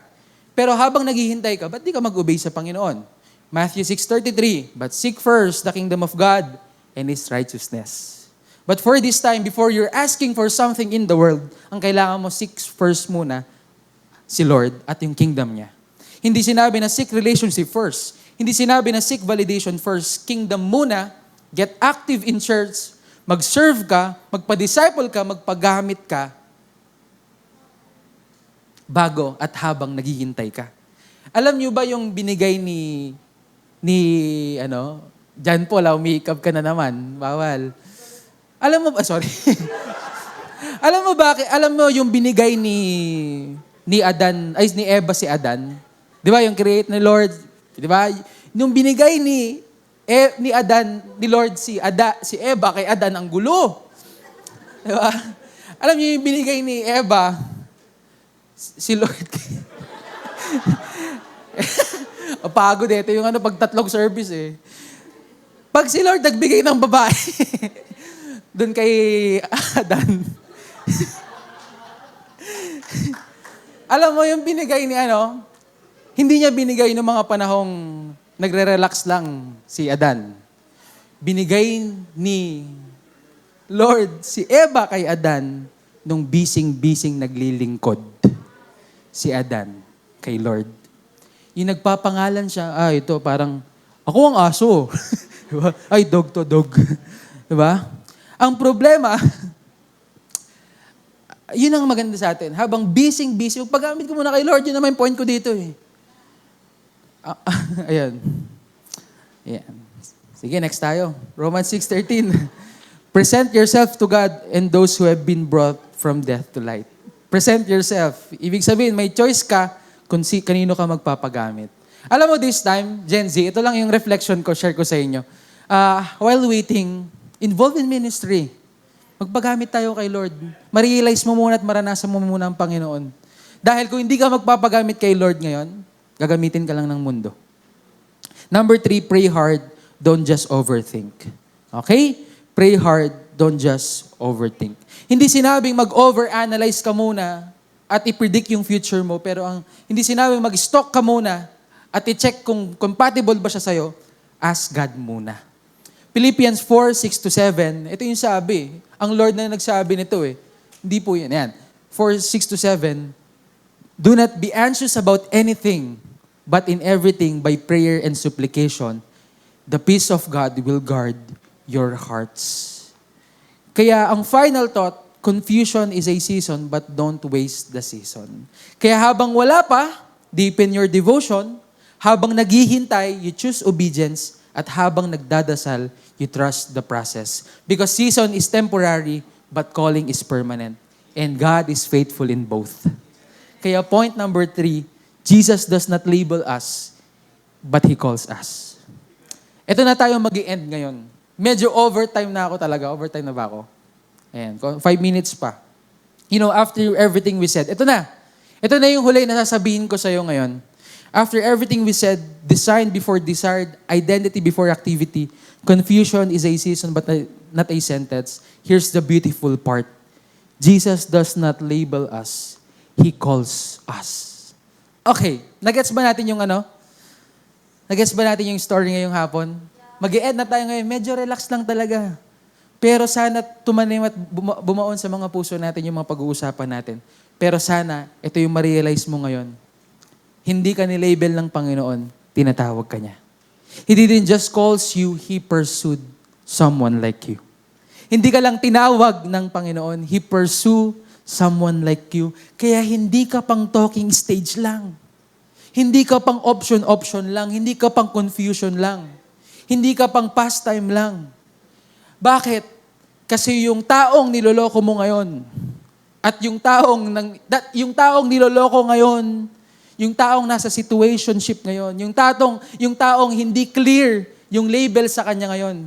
Pero habang naghihintay ka, ba't di ka mag-obey sa Panginoon? Matthew 6:33, but seek first the kingdom of God and His righteousness. But for this time, before you're asking for something in the world, ang kailangan mo, seek first muna si Lord at yung kingdom niya. Hindi sinabi na seek relationship first. Hindi sinabi na seek validation first. Kingdom muna, get active in church, mag-serve ka, magpa-disciple ka, magpagamit ka, bago at habang naghihintay ka. Alam niyo ba yung binigay ni John Paul, umihikab ka na naman, bawal. Alam mo ba, sorry. Alam mo bakit? Alam mo yung binigay ni Eva si Adan? Di ba yung create ni Lord? Di ba? Nung binigay ni Adan, ni Lord si Eva kay Adan ang gulo. Di ba? Alam niyo yung binigay ni Eva Si Lord. Pagod ito yung pag tatlong service eh. Pag si Lord nagbigay ng babae, doon kay Adan. Alam mo yung binigay ni hindi niya binigay ng mga panahong nagre-relax lang si Adan. Binigay ni Lord si Eva kay Adan nung bising-bising naglilingkod. Si Adan kay Lord. Yung nagpapangalan siya, ito parang, ako ang aso. Diba? Ay, dog to dog. Diba? Ang problema, yun ang maganda sa atin. Habang busy, paggamit ko muna kay Lord, yun naman yung point ko dito eh. Ayan. Ayan. Sige, next tayo. Romans 6:13. Present yourself to God and those who have been brought from death to light. Present yourself. Ibig sabihin, may choice ka kung kanino ka magpapagamit. Alam mo this time, Gen Z, ito lang yung reflection ko, share ko sa inyo. While waiting, involved in ministry. Magpagamit tayo kay Lord. Ma-realize mo muna at maranasan mo muna ang Panginoon. Dahil kung hindi ka magpapagamit kay Lord ngayon, gagamitin ka lang ng mundo. Number 3, pray hard, don't just overthink. Okay? Pray hard, don't just overthink. Hindi sinabing mag-overanalyze ka muna at i-predict yung future mo, pero hindi sinabing mag-stock ka muna at i-check kung compatible ba siya sa'yo, ask God muna. Philippians 4:6-7, ito yung sabi. Ang Lord na nagsabi nito eh. Hindi po yan. Yan. 4:6-7, do not be anxious about anything, but in everything, by prayer and supplication, the peace of God will guard your hearts. Kaya ang final thought, confusion is a season, but don't waste the season. Kaya habang wala pa, deepen your devotion. Habang naghihintay, you choose obedience. At habang nagdadasal, you trust the process. Because season is temporary, but calling is permanent. And God is faithful in both. Kaya point number 3, Jesus does not label us, but He calls us. Ito na tayo mag-i-end ngayon. Medyo overtime na ako talaga. Overtime na ba ako? Ayan, 5 minutes pa. After everything we said, ito na. Ito na yung huli na sasabihin ko sa'yo ngayon. After everything we said, design before desired, identity before activity, confusion is a season but not a sentence. Here's the beautiful part. Jesus does not label us. He calls us. Okay, nagets ba natin yung Nagets ba natin yung story ngayong hapon? Mag-i-end na tayo ngayon. Medyo relax lang talaga. Pero sana tumanim at bumaon sa mga puso natin yung mga pag-uusapan natin. Pero sana, ito yung ma-realize mo ngayon. Hindi ka ni-label ng Panginoon, tinatawag ka niya. He didn't just calls you, He pursued someone like you. Hindi ka lang tinawag ng Panginoon, He pursue someone like you. Kaya hindi ka pang talking stage lang. Hindi ka pang option lang. Hindi ka pang confusion lang. Hindi ka pang pastime lang. Bakit? Kasi yung taong niloloko mo ngayon at yung taong niloloko ngayon, yung taong nasa situationship ngayon, yung taong hindi clear yung label sa kanya ngayon,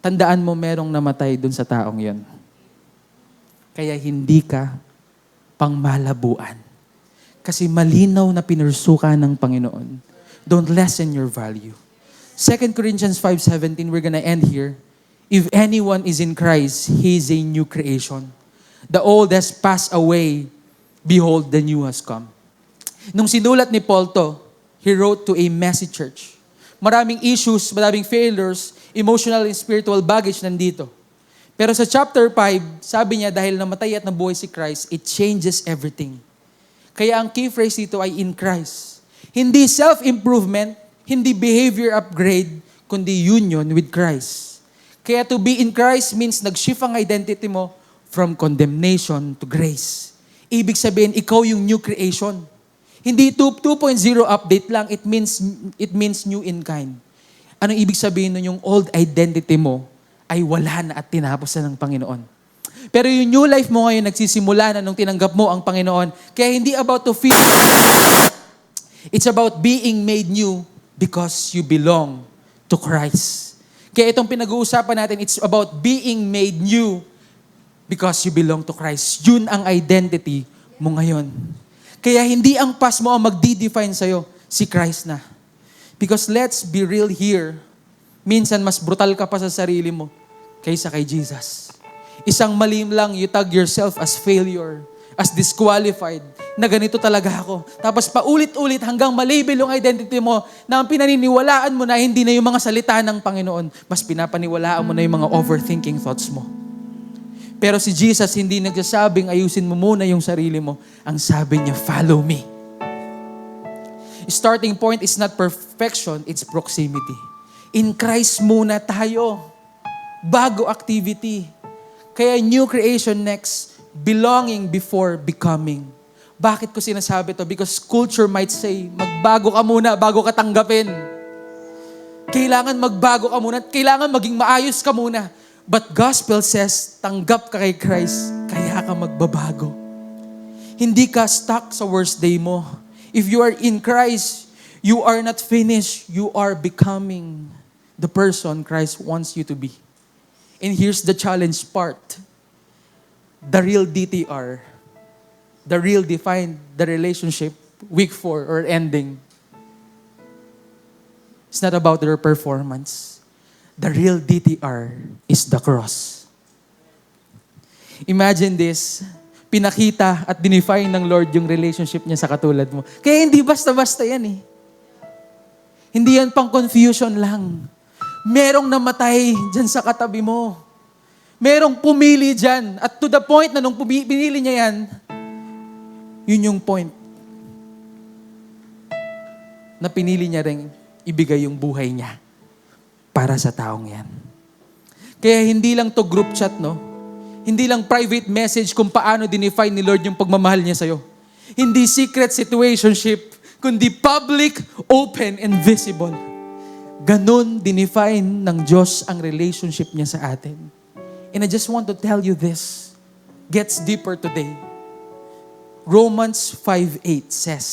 tandaan mo merong namatay dun sa taong yon. Kaya hindi ka pang malabuan. Kasi malinaw na pinursuka ng Panginoon. Don't lessen your value. 2 Corinthians 5:17, we're gonna end here. If anyone is in Christ, he is a new creation. The old has passed away. Behold, the new has come. Nung sinulat ni Paul to, he wrote to a messy church. Maraming issues, maraming failures, emotional and spiritual baggage nandito. Pero sa chapter 5, sabi niya, dahil namatay at nabuhay si Christ, it changes everything. Kaya ang key phrase dito ay in Christ. Hindi self-improvement, hindi behavior upgrade, kundi union with Christ. Kaya to be in Christ means nag-shift ang identity mo from condemnation to grace. Ibig sabihin, ikaw yung new creation. Hindi 2.0 update lang, it means new in kind. Anong ibig sabihin nun? Yung old identity mo ay wala na at tinapos na ng Panginoon. Pero yung new life mo ngayon, nagsisimula na nung tinanggap mo ang Panginoon. Kaya hindi about to feel. It's about being made new because you belong to Christ. Kaya itong pinag-uusapan natin, it's about being made new because you belong to Christ. Yun ang identity mo ngayon. Kaya hindi ang past mo ang magdi-define sa'yo, si Christ na. Because let's be real here, minsan mas brutal ka pa sa sarili mo kaysa kay Jesus. Isang mali lang, you tag yourself as failure, as disqualified, na ganito talaga ako. Tapos paulit-ulit hanggang malabel yung identity mo na ang pinaniniwalaan mo na hindi na yung mga salita ng Panginoon, mas pinapaniwalaan mo na yung mga overthinking thoughts mo. Pero si Jesus hindi nagsasabing ayusin mo muna yung sarili mo. Ang sabi niya, follow me. Starting point is not perfection, it's proximity. In Christ muna tayo. Bago activity. Kaya new creation next, belonging before becoming. Bakit ko sinasabi to? Because culture might say, magbago ka muna bago ka tanggapin. Kailangan magbago ka muna. Kailangan maging maayos ka muna. But gospel says, tanggap ka kay Christ, kaya ka magbabago. Hindi ka stuck sa worst day mo. If you are in Christ, you are not finished. You are becoming the person Christ wants you to be. And here's the challenge part. The real DTR, the real define the relationship, week 4 or ending. It's not about their performance. The real DTR is the cross. Imagine this, pinakita at dinefine ng Lord yung relationship niya sa katulad mo. Kaya hindi basta-basta yan eh. Hindi yan pang confusion lang. Merong namatay dyan sa katabi mo. Merong pumili dyan. At to the point na nung pinili niya yan, yun yung point na pinili niya rin ibigay yung buhay niya para sa taong yan. Kaya hindi lang to group chat, no? Hindi lang private message kung paano dinefine ni Lord yung pagmamahal niya sa'yo. Hindi secret situationship, kundi public, open, and visible. Ganon dinefine ng Diyos ang relationship niya sa atin. And I just want to tell you this. Gets deeper today. Romans 5:8 says,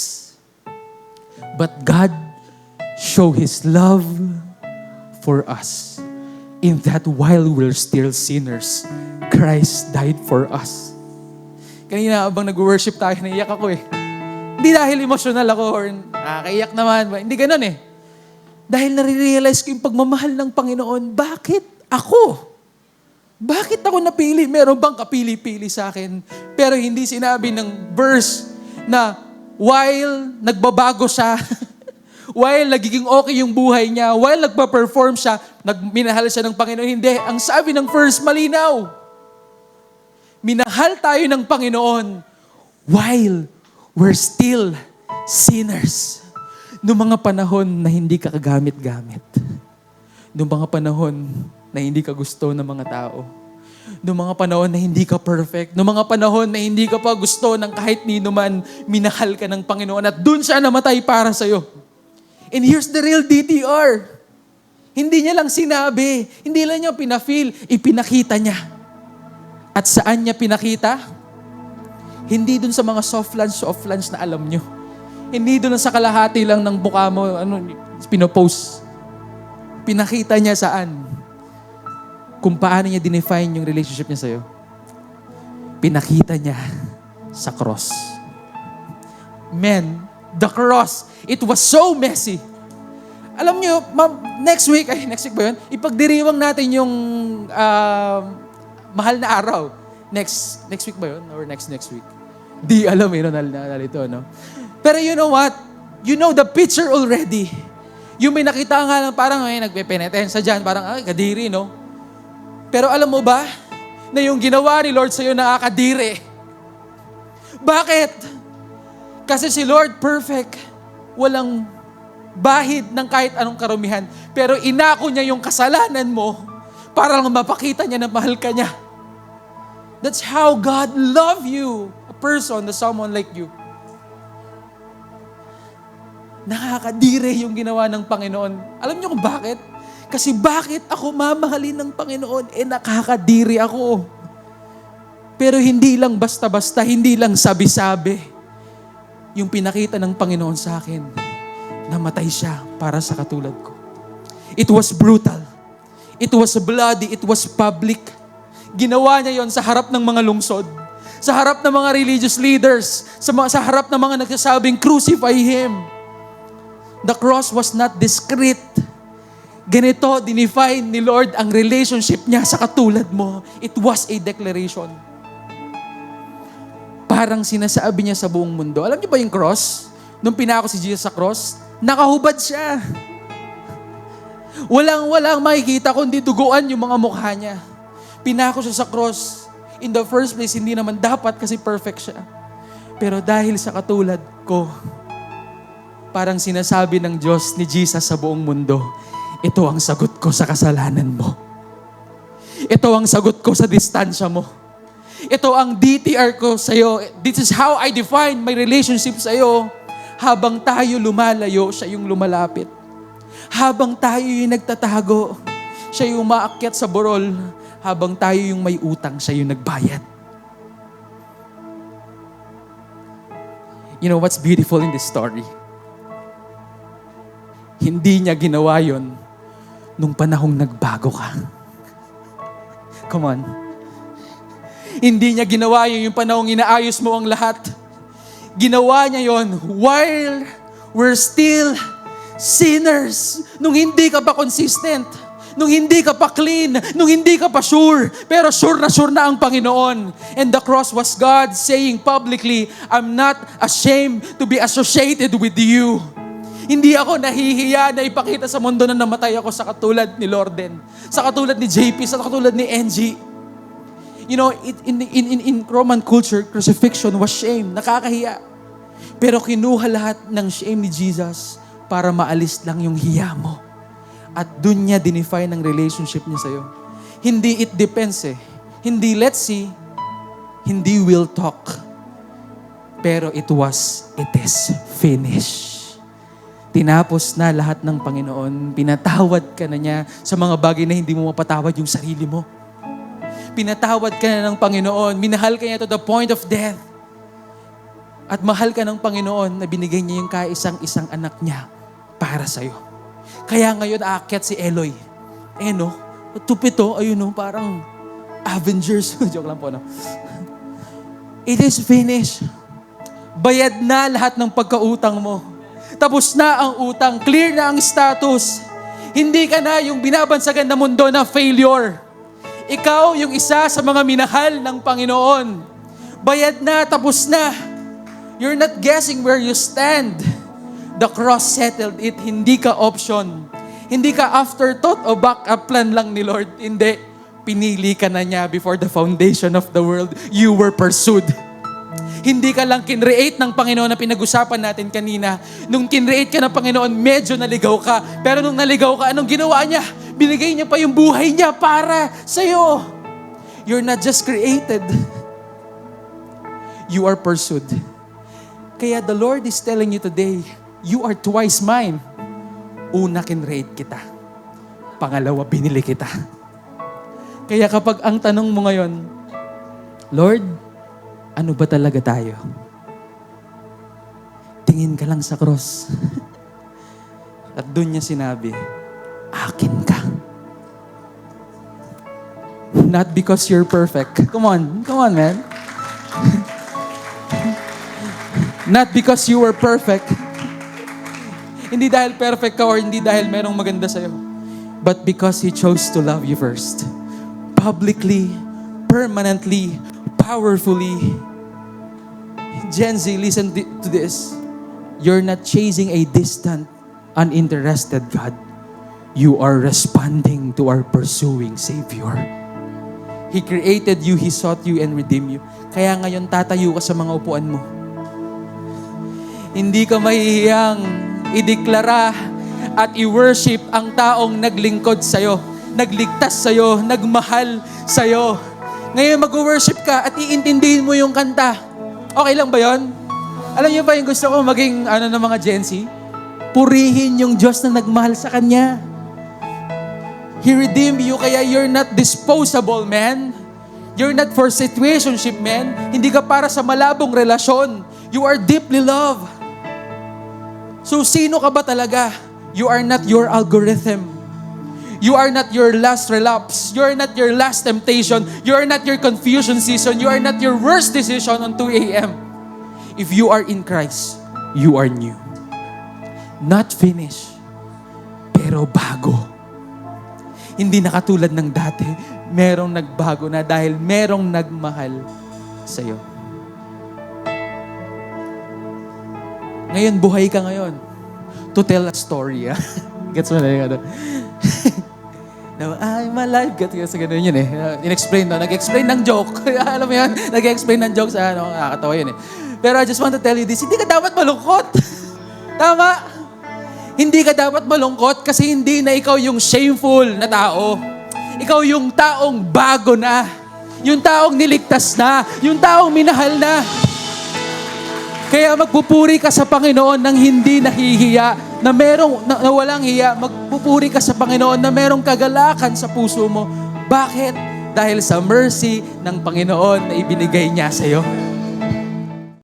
but God show His love for us in that while we're still sinners, Christ died for us. Kanina abang nag-worship tayo, naiyak ako eh. Hindi dahil emotional ako or nakakaiyak naman. Hindi ganun eh. Dahil nare-realize ko yung pagmamahal ng Panginoon. Bakit ako? Bakit ako napili? Meron bang kapili-pili sa akin? Pero hindi sinabi ng verse na while nagbabago siya, while nagiging okay yung buhay niya, while nagpa-perform siya, minahal siya ng Panginoon. Hindi. Ang sabi ng verse, malinaw. Minahal tayo ng Panginoon while we're still sinners. Noong mga panahon na hindi ka kagamit-gamit. Noong mga panahon na hindi ka gusto ng mga tao. Noong mga panahon na hindi ka perfect. Noong mga panahon na hindi ka pa gusto ng kahit nino man, minahal ka ng Panginoon at dun siya namatay para sa'yo. And here's the real DTR. Hindi niya lang sinabi, hindi lang niya pinafeel, ipinakita niya. At saan niya pinakita? Hindi dun sa mga soft lunch na alam niyo. Hindi dun sa kalahati lang ng buka mo, pinopost. Pinakita niya saan? Kung paano niya dinefine yung relationship niya sa'yo. Pinakita niya sa cross. Men, the cross, it was so messy. Alam niyo, next week ba yun? Ipagdiriwang natin yung mahal na araw. Next week ba yun? Or next week? Di alam eh, nalito, no? Pero you know what? You know the picture already. Yung may nakita nga lang parang nagpepenetensa dyan, parang kadiri, no? Pero alam mo ba, na yung ginawa ni Lord sa'yo nakakadiri. Bakit? Kasi si Lord perfect. Walang bahid ng kahit anong karumihan. Pero inako niya yung kasalanan mo para lang mapakita niya na mahal ka niya. That's how God love you. A person, someone like you. Nakakadiri yung ginawa ng Panginoon. Alam niyo kung bakit? Kasi bakit ako mamahalin ng Panginoon? Nakakadiri ako. Pero hindi lang basta-basta, hindi lang sabi-sabi. Yung pinakita ng Panginoon sa akin, namatay siya para sa katulad ko. It was brutal. It was bloody. It was public. Ginawa niya yon sa harap ng mga lungsod. Sa harap ng mga religious leaders, sa harap ng mga nagsasabing, crucify Him. The cross was not discreet. Ganito, dinefine ni Lord ang relationship niya sa katulad mo. It was a declaration. Parang sinasabi niya sa buong mundo. Alam niyo ba yung cross? Nung pinako si Jesus sa cross, nakahubad siya. Walang makikita kundi duguan yung mga mukha niya. Pinako siya sa cross. In the first place, hindi naman dapat kasi perfect siya. Pero dahil sa katulad ko, parang sinasabi ng Diyos ni Jesus sa buong mundo, ito ang sagot ko sa kasalanan mo. Ito ang sagot ko sa distansya mo. Ito ang DTR ko sa iyo. This is how I define my relationship sa iyo. Habang tayo lumalayo, siya yung lumalapit. Habang tayo yung nagtatago, siya yung umaakyat sa burol. Habang tayo yung may utang, siya yung nagbayad. You know what's beautiful in this story? Hindi niya ginawa yun nung panahong nagbago ka. Come on. Hindi niya ginawa yun yung panahong inaayos mo ang lahat. Ginawa niya yon while we're still sinners. Nung hindi ka pa consistent. Nung hindi ka pa clean. Nung hindi ka pa sure. Pero sure na ang Panginoon. And the cross was God saying publicly, I'm not ashamed to be associated with you. Hindi ako nahihiya na ipakita sa mundo na namatay ako sa katulad ni Lorden. Sa katulad ni JP. Sa katulad ni NG. You know, in Roman culture, crucifixion was shame. Nakakahiya. Pero kinuha lahat ng shame ni Jesus para maalis lang yung hiya mo. At dun niya dinefine ang relationship niya sa'yo. Hindi it depends eh. Hindi let's see. Hindi we'll talk. Pero it is finished. Tinapos na lahat ng Panginoon. Pinatawad ka na niya sa mga bagay na hindi mo mapatawad yung sarili mo. Pinatawad ka na ng Panginoon. Minahal ka niya to the point of death. At mahal ka ng Panginoon na binigay niya yung kaisang-isang anak niya para sa'yo. Kaya ngayon aakyat si Eloy. No? Tupito, ayun no, parang Avengers. Joke lang po, no? It is finished. Bayad na lahat ng pagkautang mo. Tapos na ang utang. Clear na ang status. Hindi ka na yung binabansagan na mundo na failure. Ikaw yung isa sa mga minahal ng Panginoon. Bayad na, tapos na. You're not guessing where you stand. The cross settled it. Hindi ka option. Hindi ka afterthought o backup plan lang ni Lord. Hindi. Pinili ka na niya before the foundation of the world. You were pursued. Hindi ka lang kinreate ng Panginoon na pinag-usapan natin kanina. Nung kinreate ka ng Panginoon, medyo naligaw ka. Pero nung naligaw ka, anong ginawa niya? Binigay niya pa yung buhay niya para sa'yo. You're not just created. You are pursued. Kaya the Lord is telling you today, you are twice mine. Una, kinreate kita. Pangalawa, binili kita. Kaya kapag ang tanong mo ngayon, Lord, ano ba talaga tayo? Tingin ka lang sa cross. At doon niya sinabi, akin ka. Not because you're perfect. Come on, man. Not because you were perfect. Hindi dahil perfect ka or hindi dahil merong maganda sa'yo. But because He chose to love you first. Publicly, permanently, powerfully. Gen Z, listen to this. You're not chasing a distant, uninterested God. You are responding to our pursuing Savior. He created you, He sought you, and redeemed you. Kaya ngayon tatayo ka sa mga upuan mo. Hindi ka mahihiyang ideklara at i-worship ang taong naglingkod sa'yo, nagligtas sa'yo, nagmahal sa'yo. Ngayon mag-worship ka at iintindihin mo yung kanta. Okay lang ba yon? Alam niyo ba yung gusto ko maging ng mga Gen Z? Purihin yung Diyos na nagmahal sa Kanya. He redeemed you, kaya you're not disposable, man. You're not for situationship, man. Hindi ka para sa malabong relasyon. You are deeply loved. So, sino ka ba talaga? You are not your algorithm. You are not your last relapse. You are not your last temptation. You are not your confusion season. You are not your worst decision on 2 a.m. If you are in Christ, you are new. Not finished, pero bago. Hindi na katulad ng dati. Merong nagbago na dahil merong nagmahal sa'yo. Ngayon, buhay ka ngayon to tell a story. Gets mo na yung ano? Now, I'm alive. Gets ganun yun eh. In-explain, no? Nag-explain ng joke. Alam mo yan? Nag-explain ng joke sa ano. Nakakatawa yun eh. Pero I just want to tell you this, hindi ka dapat malungkot. Tama? Hindi ka dapat malungkot kasi hindi na ikaw yung shameful na tao. Ikaw yung taong bago na. Yung taong niligtas na. Yung taong minahal na. Kaya magpupuri ka sa Panginoon nang hindi nahihiya, na walang hiya. Magpupuri ka sa Panginoon na merong kagalakan sa puso mo. Bakit? Dahil sa mercy ng Panginoon na ibinigay niya sa iyo.